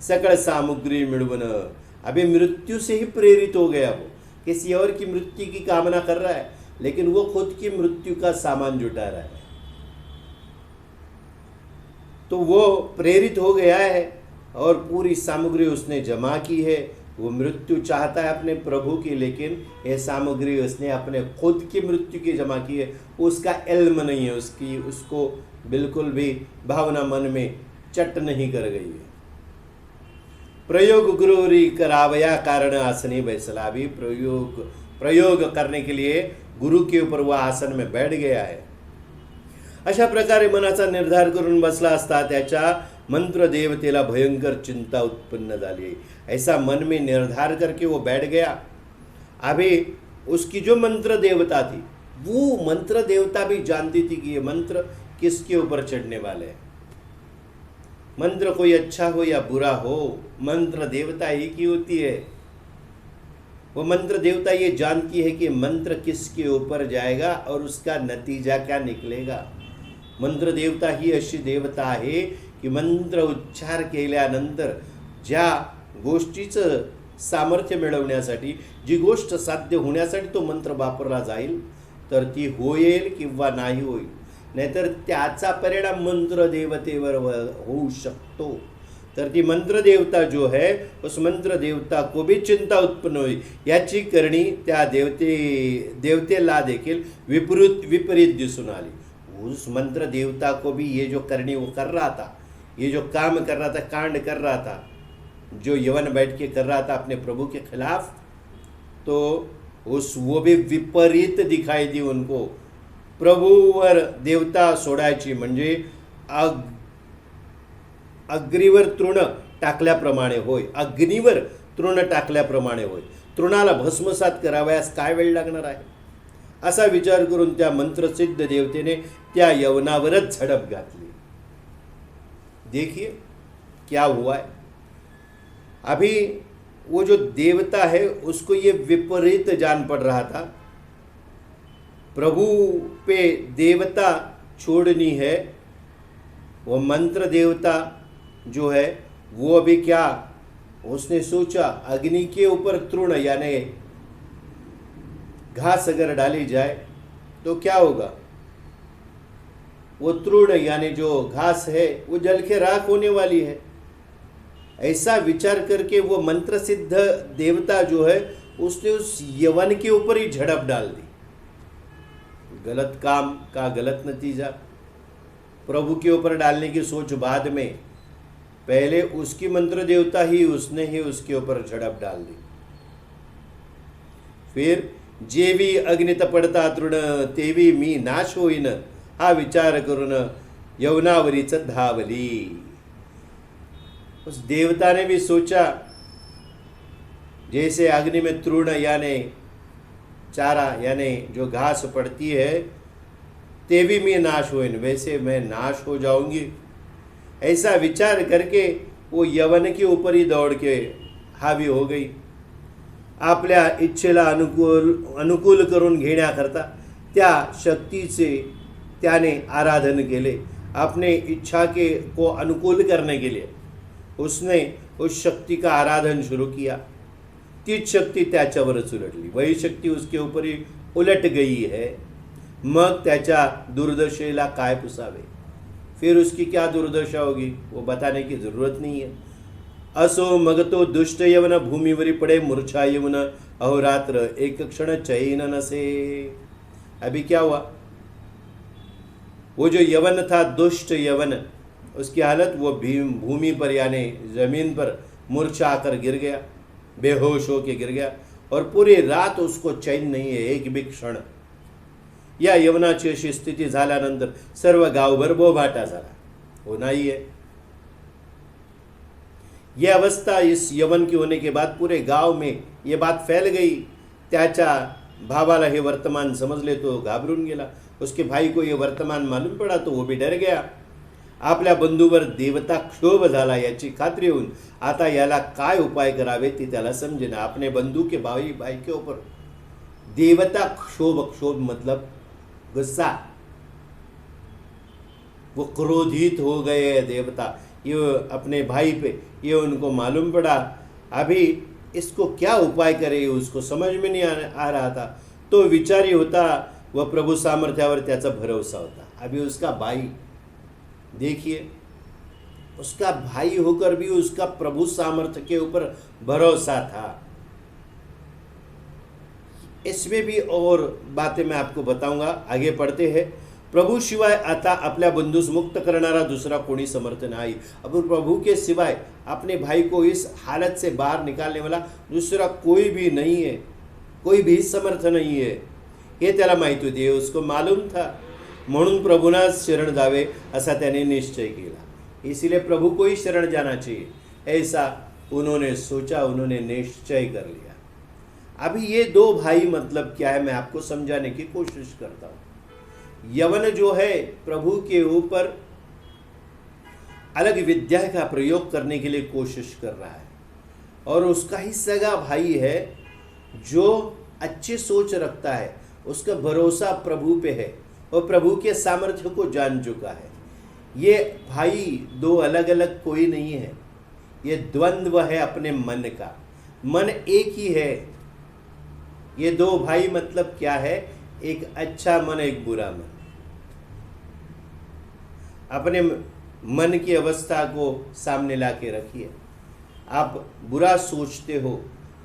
सकल सामग्री मिळवण। अभी मृत्यु से ही प्रेरित हो गया, वो किसी और की मृत्यु की कामना कर रहा है, लेकिन वो खुद की मृत्यु का सामान जुटा रहा है। तो वो प्रेरित हो गया है और पूरी सामग्री उसने जमा की है। वो मृत्यु चाहता है अपने प्रभु की, लेकिन ये सामग्री उसने अपने खुद की मृत्यु की जमा की है। उसका इल्म नहीं है, उसको बिल्कुल भी भावना मन में चट नहीं कर गई है। प्रयोग गुरुवरी करावया कारण आसनी बैसला। भी प्रयोग करने के लिए गुरु के ऊपर वह आसन में बैठ गया है। अशा प्रकारे मनाचा निर्धार करून बसला असता त्याच्या मंत्र देवतेला भयंकर चिंता उत्पन्न झाली। ऐसा मन में निर्धार करके वो बैठ गया। अभी उसकी जो मंत्र देवता थी वो मंत्र देवता भी जानती थी कि ये मंत्र किसके ऊपर चढ़ने वाले हैं। मंत्र कोई अच्छा हो या बुरा हो, मंत्र देवता ही की होती है। वो मंत्र देवता ये जानती है कि मंत्र किसके ऊपर जाएगा और उसका नतीजा क्या निकलेगा। मंत्र देवता ही अशी देवता आहे की मंत्र उच्चार केल्यानंतर ज्या गोष्टीचं सामर्थ्य मिळवण्यासाठी, जी गोष्ट साध्य होण्यासाठी तो मंत्र वापरला जाईल तर ती होईल किंवा नाही होईल, नाहीतर त्याचा परिणाम मंत्र देवतेवर होऊ शकतो। तर ती मंत्र देवता जो है उस मंत्र देवता को भी चिंता उत्पन्न हुई, याची करणी त्या देवतेला देखील विपरीत दिसून आली। उस मंत्र देवता को भी ये जो करनी वो कर रहा था, ये जो काम कर रहा था, कांड कर रहा था, जो यवन बैठ के कर रहा था अपने प्रभु के खिलाफ, तो वो भी विपरीत दिखाई दी उनको। प्रभूवर देवता सोडायची म्हणजे अग्नीवर तृण टाकल्याप्रमाणे होय, अग्नीवर तृण टाकल्याप्रमाणे होय। तृणाला भस्मसात करावयास काय वेळ लागणार आहे, असा विचार करून त्या मंत्रसिद्ध देवतेने त्या यवनावरच झडप घातली। देखिए क्या हुआ है। अभी वो जो देवता है उसको ये विपरीत जान पड़ रहा था। प्रभु पे देवता छोड़नी है, वो मंत्र देवता जो है वो अभी क्या, उसने सोचा अग्नि के ऊपर तृण यानी घास अगर डाली जाए तो क्या होगा, वो तृण यानी जो घास है वो जल के राख होने वाली है। ऐसा विचार करके वो मंत्र सिद्ध देवता जो है उसने उस यवन के ऊपर ही झड़प डाल दी। गलत काम का गलत नतीजा। प्रभु के ऊपर डालने की सोच बाद में, पहले उसकी मंत्र देवता ही उसने ही उसके ऊपर झड़प डाल दी। फिर जेवी अग्नित पडता तृण तेवी मी नाश होईन हा विचार करून यवनावरीच धावली। उस देवता ने भी सोचा जैसे अग्नि में तृण यानी चारा यानी जो घास पड़ती है, तेवी मैं नाश होइन, वैसे मैं नाश हो जाऊंगी। ऐसा विचार करके वो यवन के ऊपर ही दौड़ के हावी हो गई। आपल्या इच्छेला अनुकूल करून घेण्याकरता त्या शक्तीचे त्याने आराधन केले। अपने इच्छा को अनुकूल करने के लिए उसने उस शक्ति का आराधन शुरू किया। तीच शक्ती त्याच्यावरच उलटली, वही शक्ति उसके ऊपर ही उलट गई है। मग त्याच्या दुर्दशेला काय पुसावे, फिर उसकी क्या दुर्दशा होगी वो बताने की जरूरत नहीं है। असो मग तो दुष्ट यवन भूमीवरी पडे मूर्छा येऊन अहोरात्र एक क्षण चैन नसे। अभी क्या हुआ, वो जो यवन था दुष्ट यवन, उसकी हालत वो भूमि पर यानी जमीन पर मूर्छा आकर गिर गया, बेहोश होके गिर गया और पूरी रात उसको चैन नहीं है एक भी क्षण। या यवनाची अशी स्थिती झाल्यानंतर सर्व गावभर बोभाटा झाला, होना ही है। यह अवस्था इस यवन की होने के बाद पूरे गांव में ये बात फैल गई। त्याच्या भावाला हे वर्तमान समजले तो घाबरून गेला। उसके भाई को ये वर्तमान मालूम पड़ा तो वो भी डर गया। आपल्या बंधूवर देवता क्षोभ झाला याची खात्री होऊन आता याला काय उपाय करावे ते त्याला समजेना। अपने बंधु के भाई के ऊपर देवता क्षोभ मतलब गुस्सा, वो क्रोधित हो गए देवता ये अपने भाई पे। ये उनको मालूम पड़ा, अभी इसको क्या उपाय करे उसको समझ में नहीं आ रहा था। तो विचारी होता वह प्रभु सामर्थ्यावर त्याचा भरोसा होता। अभी उसका भाई, देखिए उसका भाई होकर भी उसका प्रभु सामर्थ्य के ऊपर भरोसा था। इसमें भी और बातें मैं आपको बताऊंगा, आगे पढ़ते हैं। प्रभु शिवाय आता आपल्या बंधूस मुक्त करणारा दूसरा कोणी समर्थ नाही। अब प्रभु के सिवाय अपने भाई को इस हालत से बाहर निकालने वाला दूसरा कोई भी नहीं है, कोई भी समर्थ नहीं है। हे त्याला माहित होते, उसको मालूम था, म्हणून प्रभुनाच शरण जावे असा त्याने निश्चय किया। इसलिए प्रभु को ही शरण जाना चाहिए, ऐसा उन्होंने सोचा, उन्होंने निश्चय कर लिया। अभी ये दो भाई मतलब क्या है, मैं आपको समझाने की कोशिश करता हूं। यवन जो है प्रभु के ऊपर अलग विद्या का प्रयोग करने के लिए कोशिश कर रहा है, और उसका ही सगा भाई है जो अच्छी सोच रखता है, उसका भरोसा प्रभु पे है और प्रभु के सामर्थ्य को जान चुका है। ये भाई दो अलग अलग कोई नहीं है, ये द्वंद्व है अपने मन का। मन एक ही है। ये दो भाई मतलब क्या है, एक अच्छा मन एक बुरा मन। अपने मन की अवस्था को सामने ला के रखिए। आप बुरा सोचते हो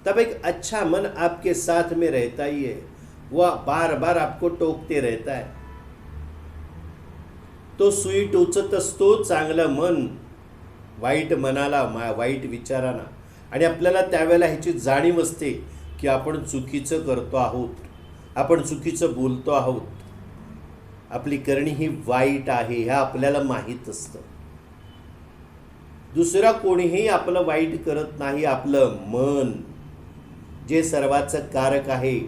तब एक अच्छा मन आपके साथ में रहता ही है, वह बार बार आपको टोकते रहता है। तो सुई टोचत असतो चांगलं मन वाईट मनाला, वाईट विचारांना, आणि आपल्याला त्यावेळेला ह्याची जाणीव असते की आपण चुकीचं करतो आहोत, आपण चुकीचं बोलतो आहोत, आपली करणी ही वाईट आहे हे आपल्याला माहीत असतं। दुसरा कोणीही आपलं वाईट करत नाही, आपलं मन जे सर्वाचं कारक आहे।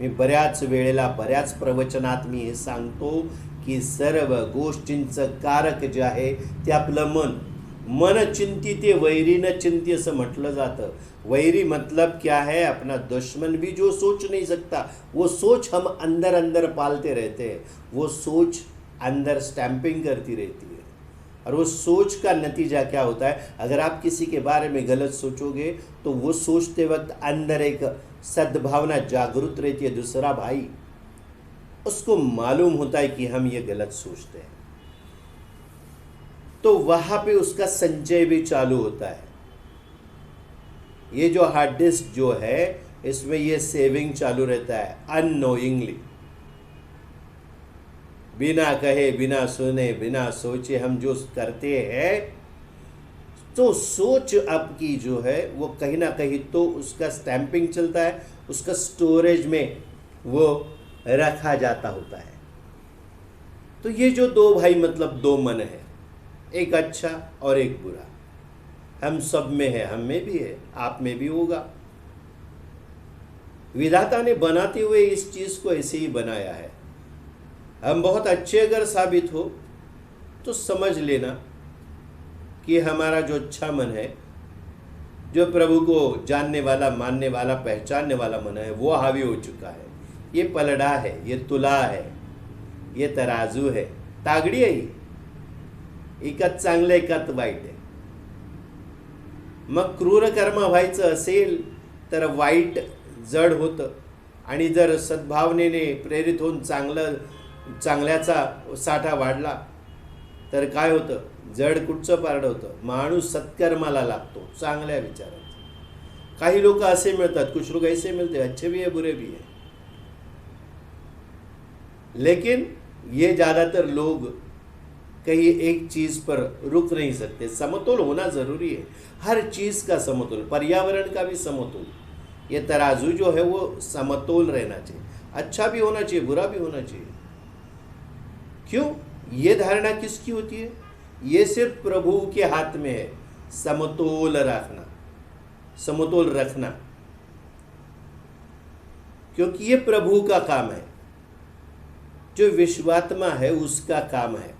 मी बऱ्याच वेळेला बऱ्याच प्रवचनात मी हे सांगतो की सर्व गोष्टींचं कारक जे आहे ते आपलं मन। मन चिंतिते वैरी न चिंती असं म्हटलं जातं। वैरी मतलब क्या है, अपना दुश्मन भी जो सोच नहीं सकता वो सोच हम अंदर अंदर पालते रहते हैं, वो सोच अंदर स्टैंपिंग करती रहती है। और वो सोच का नतीजा क्या होता है, अगर आप किसी के बारे में गलत सोचोगे तो वो सोचते वक्त अंदर एक सद्भावना जागृत रहती है। दूसरा भाई उसको मालूम होता है कि हम ये गलत सोचते हैं, तो वहां पे उसका संचय भी चालू होता है। ये जो हार्ड डिस्क जो है इसमें ये सेविंग चालू रहता है अननोइंगली, बिना कहे बिना सुने बिना सोचे हम जो करते हैं, तो सोच आपकी जो है वो कहीं ना कहीं तो उसका स्टैंपिंग चलता है, उसका स्टोरेज में वो रखा जाता होता है। तो ये जो दो भाई मतलब दो मन है, एक अच्छा और एक बुरा, हम सब में है, हम में भी है, आप में भी होगा। विधाता ने बनाते हुए इस चीज को ऐसे ही बनाया है। हम बहुत अच्छे अगर साबित हो तो समझ लेना कि हमारा जो अच्छा मन है, जो प्रभु को जानने वाला, मानने वाला, पहचानने वाला मन है, वो हावी हो चुका है। ये पलड़ा है, ये तुला है, ये तराजू है, तागडी आहे ही, एकात चांगलं एकात वाईट आहे। मग क्रूर कर्म व्हायचं असेल तर वाईट जड होतं, आणि जर सद्भावनेने प्रेरित होऊन चांगल्याचा साठा वाढला तर काय होतं, जड कुठचं पारड होतं, माणूस सत्कर्माला लागतो, चांगल्या विचारांचा। काही लोक असे मिळतात, कुछ लोग ऐसे मिलते हैं, अच्छे भी है बुरे भी है, लेकिन ये ज़्यादातर लोग कहीं एक चीज़ पर रुक नहीं सकते। समतोल होना ज़रूरी है, हर चीज़ का समतोल, पर्यावरण का भी समतोल। ये तराजू जो है वो समतोल रहना चाहिए, अच्छा भी होना चाहिए, बुरा भी होना चाहिए। क्यों? ये धारणा किसकी होती है? ये सिर्फ प्रभु के हाथ में है, समतोल रखना, समतोल रखना, क्योंकि ये प्रभु का काम है। जो विश्वात्मा है उसका काम है,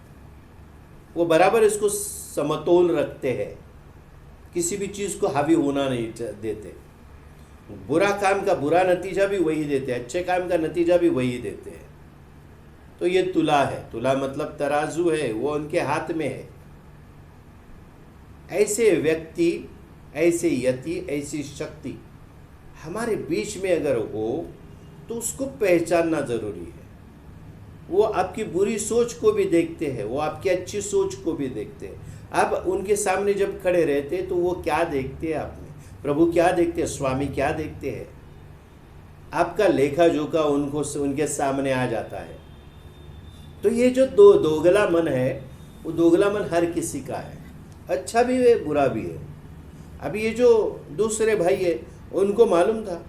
वो बराबर इसको समतोल रखते हैं, किसी भी चीज़ को हावी होना नहीं देते। बुरा काम का बुरा नतीजा भी वही देते हैं, अच्छे काम का नतीजा भी वही देते हैं। तो ये तुला है, तुला मतलब तराजू है, वो उनके हाथ में है। ऐसे व्यक्ति, ऐसे यति, ऐसी शक्ति हमारे बीच में अगर हो तो उसको पहचानना जरूरी है। वो आपकी बुरी सोच को भी देखते हैं, वो आपकी अच्छी सोच को भी देखते हैं। आप उनके सामने जब खड़े रहते हैं तो वो क्या देखते हैं आप में, प्रभु क्या देखते हैं, स्वामी क्या देखते हैं, आपका लेखा जोखा उनको उनके सामने आ जाता है। तो ये जो दोगला मन है, वो दोगला मन हर किसी का है, अच्छा भी है बुरा भी है। अभी ये जो दूसरे भाई है उनको मालूम था,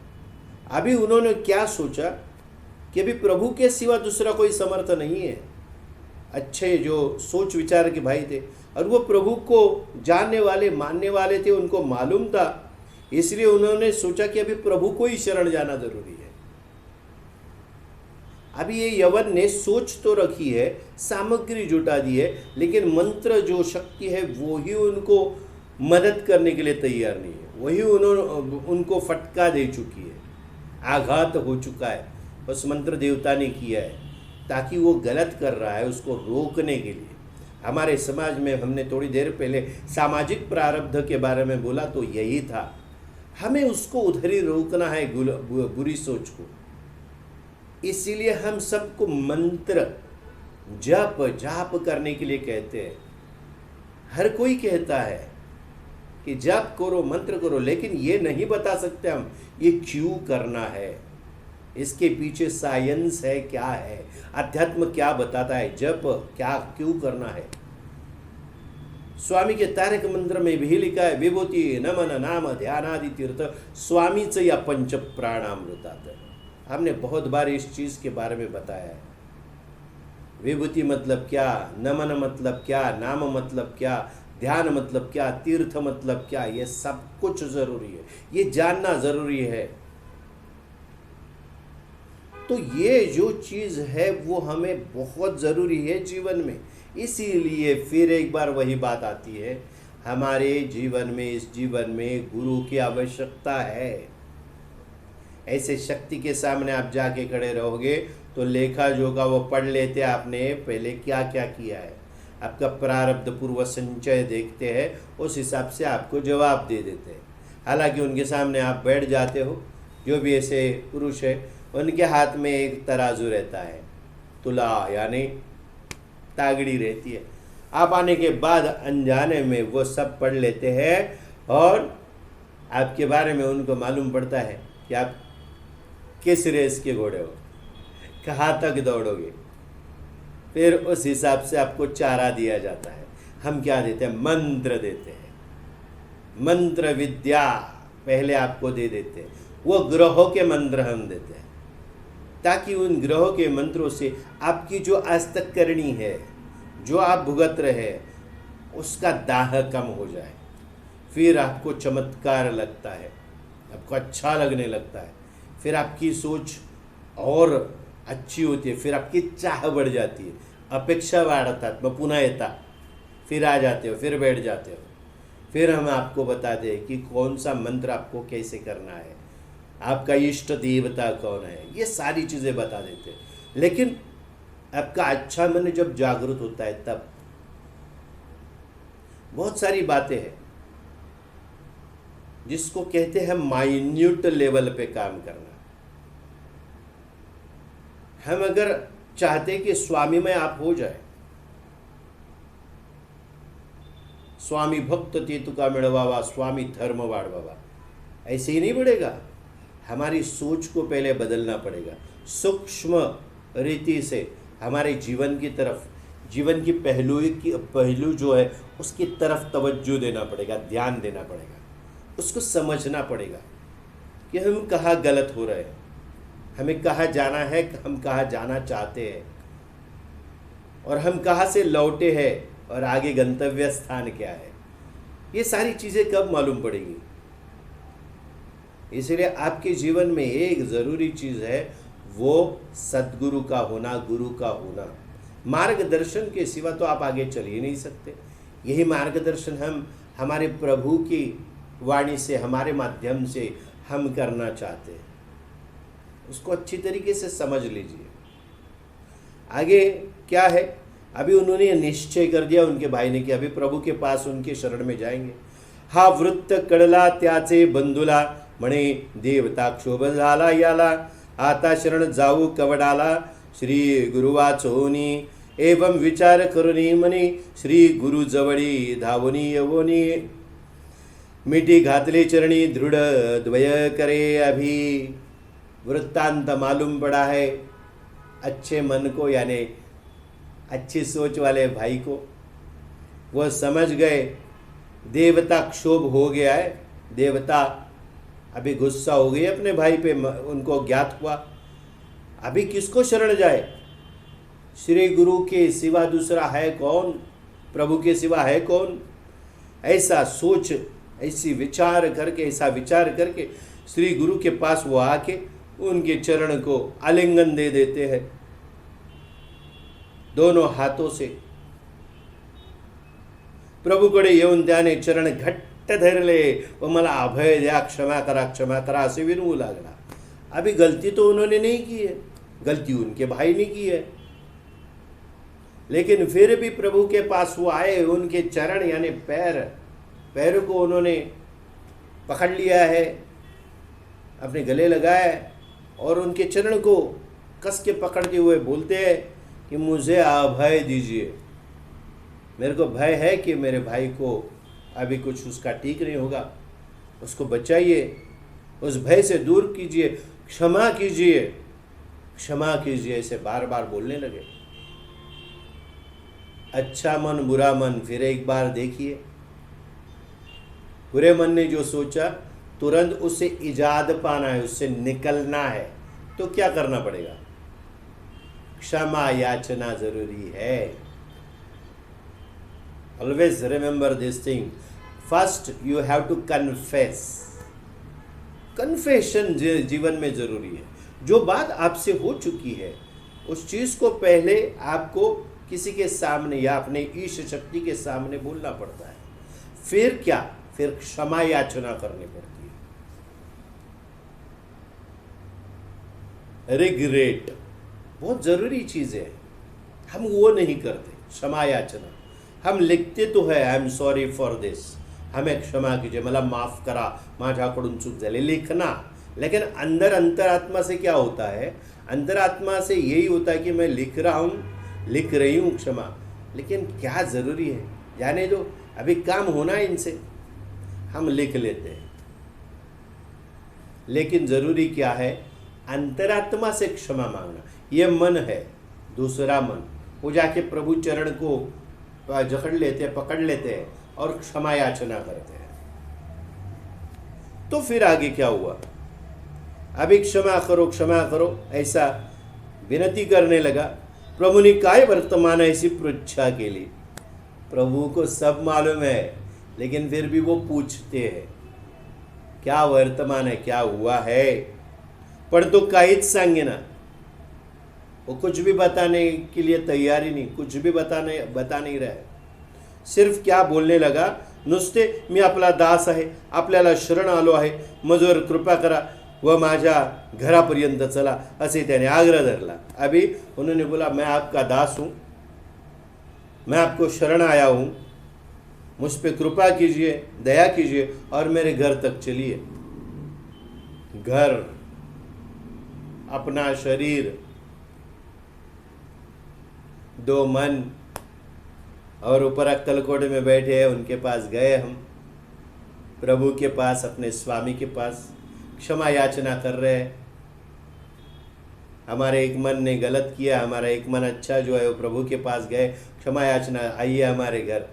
अभी उन्होंने क्या सोचा कि अभी प्रभु के सिवा दूसरा कोई समर्थ नहीं है। अच्छे जो सोच विचार के भाई थे और वो प्रभु को जानने वाले, मानने वाले थे, उनको मालूम था इसलिए उन्होंने सोचा कि अभी प्रभु को ही शरण जाना जरूरी है। अभी ये यवन ने सोच तो रखी है, सामग्री जुटा दी है, लेकिन मंत्र जो शक्ति है वो ही उनको मदद करने के लिए तैयार नहीं है। वही उनको फटका दे चुकी है, आघात हो चुका है, उस मंत्र देवता ने किया है, ताकि वो गलत कर रहा है उसको रोकने के लिए। हमारे समाज में हमने थोड़ी देर पहले सामाजिक प्रारब्ध के बारे में बोला, तो यही था, हमें उसको उधर ही रोकना है, बुरी सोच को। इसीलिए हम सबको मंत्र जप जाप करने के लिए कहते हैं। हर कोई कहता है कि जप करो, मंत्र करो, लेकिन ये नहीं बता सकते हम ये क्यों करना है, इसके पीछे साइंस है, क्या है, अध्यात्म क्या बताता है, जप क्या क्यों करना है। स्वामी के तारक मंत्र में भी लिखा है, विभूति नमन नाम ध्यानादि तीर्थ स्वामीच या पंच प्राणामृतात। हमने बहुत बार इस चीज के बारे में बताया है। विभूति मतलब क्या, नमन मतलब क्या, नाम मतलब क्या, ध्यान मतलब क्या, तीर्थ मतलब क्या, ये सब कुछ जरूरी है, ये जानना जरूरी है। तो ये जो चीज है वो हमें बहुत जरूरी है जीवन में। इसीलिए फिर एक बार वही बात आती है, हमारे जीवन में, इस जीवन में गुरु की आवश्यकता है। ऐसे शक्ति के सामने आप जाके खड़े रहोगे तो लेखा जोखा वो पढ़ लेते हैं, आपने पहले क्या क्या किया है, आपका प्रारब्ध पूर्व संचय देखते हैं, उस हिसाब से आपको जवाब दे देते हैं। हालांकि उनके सामने आप बैठ जाते हो, जो भी ऐसे पुरुष है उनके हाथ में एक तराजू रहता है, तुला यानी तागड़ी रहती है। आप आने के बाद अनजाने में वो सब पढ़ लेते हैं और आपके बारे में उनको मालूम पड़ता है कि आप किस रेस के घोड़े हो, कहाँ तक दौड़ोगे। फिर उस हिसाब से आपको चारा दिया जाता है। हम क्या देते हैं, मंत्र देते हैं, मंत्र विद्या पहले आपको दे देते हैं। वो ग्रहों के मंत्र हम देते हैं, ताकि उन ग्रहों के मंत्रों से आपकी जो आज तक करनी है, जो आप भुगत रहे, उसका दाह कम हो जाए। फिर आपको चमत्कार लगता है, आपको अच्छा लगने लगता है, फिर आपकी सोच और अच्छी होती है, फिर आपकी चाह बढ़ जाती है, अपेक्षा वाढतात, मग पुन्हा येता, फिर आ जाते हो, फिर बैठ जाते हो। फिर हम आपको बताते हैं कि कौन सा मंत्र आपको कैसे करना है, आपका इष्ट देवता कौन है, ये सारी चीज़ें बता देते हैं। लेकिन आपका अच्छा मन जब जागृत होता है तब बहुत सारी बातें हैं जिसको कहते हैं माइन्यूट लेवल पे काम करना। हम अगर चाहते कि स्वामी में आप हो जाए, स्वामी भक्त ते तुका मिळवावा, स्वामी धर्म वाढवावा, ऐसे ही नहीं बढ़ेगा। हमारी सोच को पहले बदलना पड़ेगा, सूक्ष्म रीति से हमारे जीवन की तरफ, जीवन की पहलू जो है उसकी तरफ तवज्जो देना पड़ेगा, ध्यान देना पड़ेगा, उसको समझना पड़ेगा कि हम कहाँ गलत हो रहे हैं, हमें कहाँ जाना है, हम कहाँ जाना चाहते हैं, और हम कहाँ से लौटे हैं और आगे गंतव्य स्थान क्या है। ये सारी चीज़ें कब मालूम पड़ेगी। इसलिए आपके जीवन में एक ज़रूरी चीज़ है, वो सद्गुरु का होना, गुरु का होना। मार्गदर्शन के सिवा तो आप आगे चल ही नहीं सकते। यही मार्गदर्शन हम हमारे प्रभु की वाणी से, हमारे माध्यम से हम करना चाहते हैं। उसको अच्छी तरीके से समझ लीजिए। आगे क्या है, अभी उन्होंने निश्चय कर दिया उनके भाई ने कि अभी प्रभु के पास उनके शरण में जाएंगे। हा वृत्त कळला त्याचे बंधुला, म्हणे देवता क्षोभ झाला याला, आता शरण जाऊ कवडाला, श्री गुरुवाचोनी एवं विचार करुनी, म्हणे श्री गुरु जवळी धावनी यवोनी, मिठी घातले चरणी दृढ़ द्वय करे अभी। वृत्तांत मालूम पड़ा है अच्छे मन को, यानी अच्छी सोच वाले भाई को। वह समझ गए देवता क्षोभ हो गया है, देवता अभी गुस्सा हो गई अपने भाई पे, उनको ज्ञात हुआ। अभी किसको शरण जाए, श्री गुरु के सिवा दूसरा है कौन, प्रभु के सिवा है कौन। ऐसा सोच ऐसा विचार करके श्री गुरु के पास वो आके उनके चरण को आलिंगन दे देते हैं दोनों हाथों से। प्रभूकडे येऊन त्याने चरण घट्ट धरले व मला अभय द्या, क्षमा करा असे विनवू लागला। अभी गलती तो उन्होंने नहीं की है, गलती उनके भाई ने की है, लेकिन फिर भी प्रभु के पास वो आए, उनके चरण यानी पैर को उन्होंने पकड़ लिया है, अपने गले लगाए और उनके चरण को कस के पकड़ते हुए बोलते हैं कि मुझे अभय दीजिए, मेरे को भय है कि मेरे भाई को अभी कुछ उसका ठीक नहीं होगा, उसको बचाइए, उस भय से दूर कीजिए, क्षमा कीजिए, ऐसे बार बार बोलने लगे। अच्छा मन बुरा मन फिर एक बार देखिए। बुरे मन ने जो सोचा तुरंत उससे इजाद पाना है, उससे निकलना है, तो क्या करना पड़ेगा? क्षमा याचना जरूरी है। Always remember this thing, first you have to confess. Confession जीवन में जरूरी है। जो बात आपसे हो चुकी है उस चीज को पहले आपको किसी के सामने या अपने ईश शक्ति के सामने बोलना पड़ता है। फिर क्या? फिर क्षमा याचना करनी पड़ती है। रिग्रेट बहुत जरूरी चीज है, हम वो नहीं करते। क्षमा याचना हम लिखते तो है, I am sorry for this, हमें क्षमा कीजिए, मला माफ करा, माझ्याकडून चूक झाली, लिखना। लेकिन अंदर अंतरात्मा से क्या होता है? अंतरात्मा से यही होता है कि मैं लिख रही हूँ क्षमा, लेकिन क्या ज़रूरी है जाने दो, अभी काम होना है इनसे, हम लिख लेते हैं। लेकिन ज़रूरी क्या है? अंतरात्मा से क्षमा मांगना। ये मन है, दूसरा मन, वो जाके प्रभु चरण को जकड़ लेते हैं, पकड़ लेते हैं और क्षमा याचना करते हैं। तो फिर आगे क्या हुआ? अभी क्षमा करो ऐसा विनती करने लगा। प्रभु ने काय वर्तमान ऐसी पृच्छा के लिए। प्रभु को सब मालूम है, लेकिन फिर भी वो पूछते हैं क्या वर्तमान है, क्या हुआ है। पर तो काहीच सांगे ना, वो कुछ भी बताने के लिए तैयार ही नहीं, कुछ भी बता नहीं रहा है। सिर्फ क्या बोलने लगा? नुसते मी आपला दास आहे, आपल्याला शरण आलो आहे, मजवर कृपा करा व माझ्या घरापर्यंत चला, असे त्याने आग्रह धरला। अभी उन्होंने बोला मैं आपका दास हूँ, मैं आपको शरण आया हूँ, मुझ पे कृपा कीजिए, दया कीजिए और मेरे घर तक चलिए। घर, अपना शरीर, दो मन और ऊपर अक्कलकोट में बैठे हैं, उनके पास गए हम, प्रभु के पास, अपने स्वामी के पास क्षमा याचना कर रहे हैं। हमारे एक मन ने गलत किया, हमारा एक मन अच्छा जो है वो प्रभु के पास गए, क्षमा याचना, आइए हमारे घर।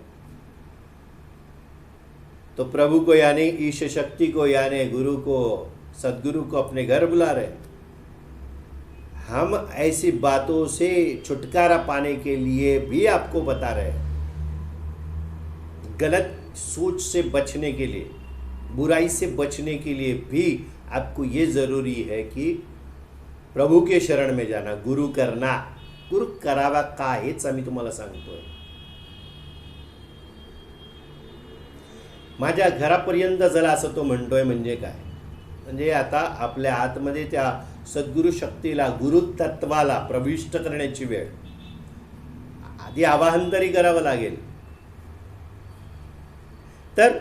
तो प्रभु को यानी ईश शक्ति को यानी गुरु को, सदगुरु को अपने घर बुला रहे हैं। हम ऐसी बातों से छुटकारा पाने के लिए भी आपको बता रहे हैं, गलत सोच से बचने के लिए, बुराई से बचने के लिए भी आपको ये जरूरी है कि प्रभु के शरण में जाना, गुरु करना। गुरु करावा का हेच आम्ही तुम्हाला सांगतोय। माझ्या घरापर्यंत चला असं तो म्हणतोय म्हणजे काय? म्हणजे आता आपल्या आतमध्ये त्या सद्गुरु शक्तीला, गुरु तत्वाला प्रविष्ट करण्याची वेळ, आधी आवाहन तरी करावं लागेल। तर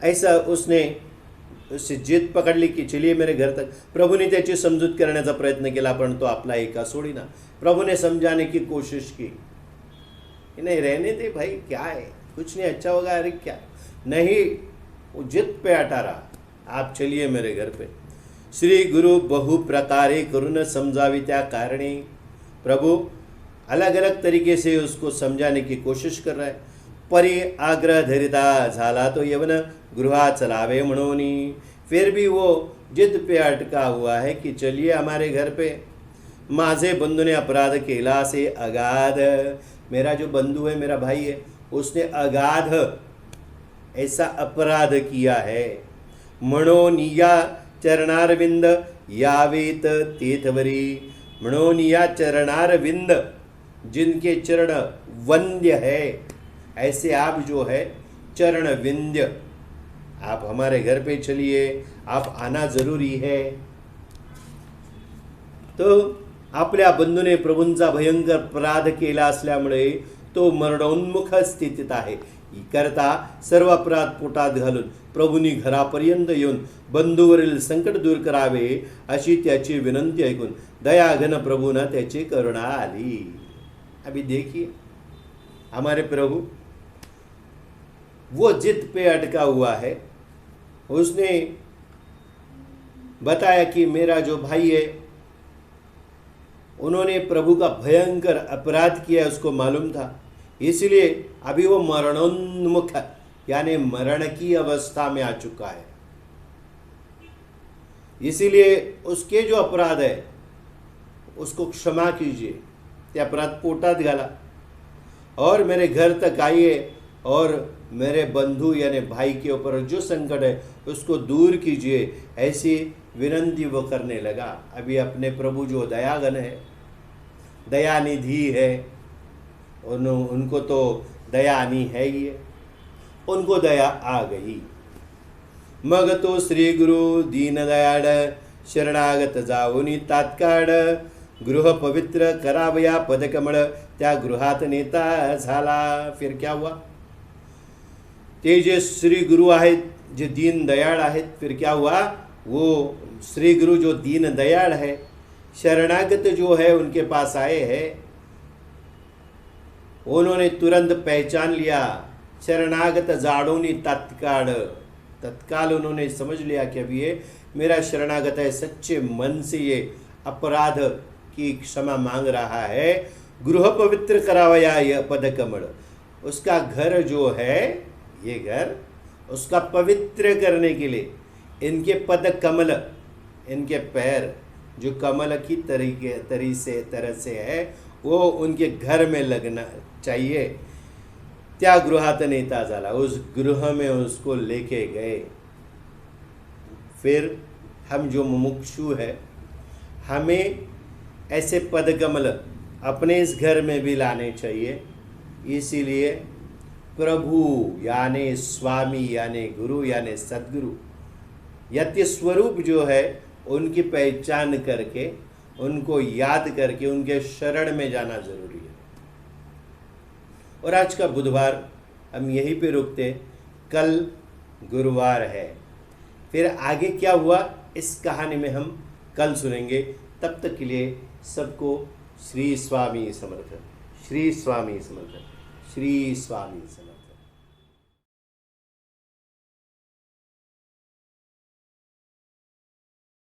ऐसा उसने जिद पकडली की चलिए मेरे घर तक। प्रभुने त्याची समजूत करण्याचा प्रयत्न केला, पण तो आपला एका सोडीना। प्रभुने समझाने की कोशिश की, नहीं रहने दे भाई, क्या है, कुछ नहीं, अच्छा होगा, अरे क्या नहीं, वो जिद पे अटा रहा, आप चलिए मेरे घर पे। श्री गुरु बहु प्रकारे करुण समझावी त्या कारणे प्रभु अलग अलग तरीके से उसको समझाने की कोशिश कर रहा है। परी आग्रह धरिता झाला तो यवन गृहा चलावे म्हणोनी, फिर भी वो जिद पे अटका हुआ है कि चलिए हमारे घर पे। माझे बंधु ने अपराध केला से अगाध, मेरा जो बंधु है, मेरा भाई है, उसने अगाध ऐसा अपराध किया है। म्हणून या चरणारविंद यावेत तेथवरी, म्हणून या चरणारविंद, जिनके चरण वंद्य है, ऐसे आप जो है चरण विंध्य, आप हमारे घर पे चलिए, आप आना जरूरी है। तो आपल्या बंधूने प्रभूंचा भयंकर अपराध केला असल्यामुळे तो मरणोन्मुख स्थितीत आहे। करता सर्व अपराध पोटात घालून प्रभूंनी घरापर्यंत येऊन बंधूवरील संकट दूर करावे अशी त्याची विनंती ऐकून दयाघन प्रभूंना त्याची करुणा आली। अभी देखिए हमारे प्रभु वो जिद पे अटका हुआ है। उसने बताया कि मेरा जो भाई है उन्होंने प्रभु का भयंकर अपराध किया, उसको मालूम था, इसलिए अभी वो मरणोन्मुख यानी मरण की अवस्था में आ चुका है। इसीलिए उसके जो अपराध है उसको क्षमा कीजिए, ते अपराध पोटात घाला और मेरे घर तक आइए और मेरे बंधु यानी भाई के ऊपर जो संकट है उसको दूर कीजिए, ऐसी विनंती वो करने लगा। अभी अपने प्रभु जो दयाघन है, दयानिधि है, उनको तो दया आनी है ही है, उनको दया आ गई। मग तो श्री गुरु दीन दयाळ शरणागत जाऊनी तात्काळ गृह पवित्र करावया पदकमळ त्या गृहात नेता झाला। फिर क्या हुआ? ते जे श्री गुरु आहेत, जे दीन दयाळ आहेत, फिर क्या हुआ? वो श्री गुरु जो दीन दयाळ है, शरणागत जो है उनके पास आए हैं, उन्होंने तुरंत पहचान लिया। शरणागत जाड़ोनी तत्काल उन्होंने समझ लिया कि अभी ये मेरा शरणागत है, सच्चे मन से ये अपराध की क्षमा मांग रहा है। गृह पवित्र करावया यह पद कमल, उसका घर जो है, ये घर उसका पवित्र करने के लिए इनके पद कमल, इनके पैर जो कमल की तरह से है वो उनके घर में लगना चाहिए। त्या गृहात नेता झाला, उस गृह में उसको लेके गए। फिर हम जो मुमुक्षु है, हमें ऐसे पदकमल अपने इस घर में भी लाने चाहिए। इसीलिए प्रभु यानी स्वामी यानी गुरु यानी सद्गुरु यति स्वरूप जो है उनकी पहचान करके, उनको याद करके उनके शरण में जाना जरूरी है। और आज का बुधवार हम यहीं पे रुकते, कल गुरुवार है। फिर आगे क्या हुआ इस कहानी में हम कल सुनेंगे। तब तक के लिए सबको श्री स्वामी समर्थ, श्री स्वामी समर्थ, श्री स्वामी समर्थ।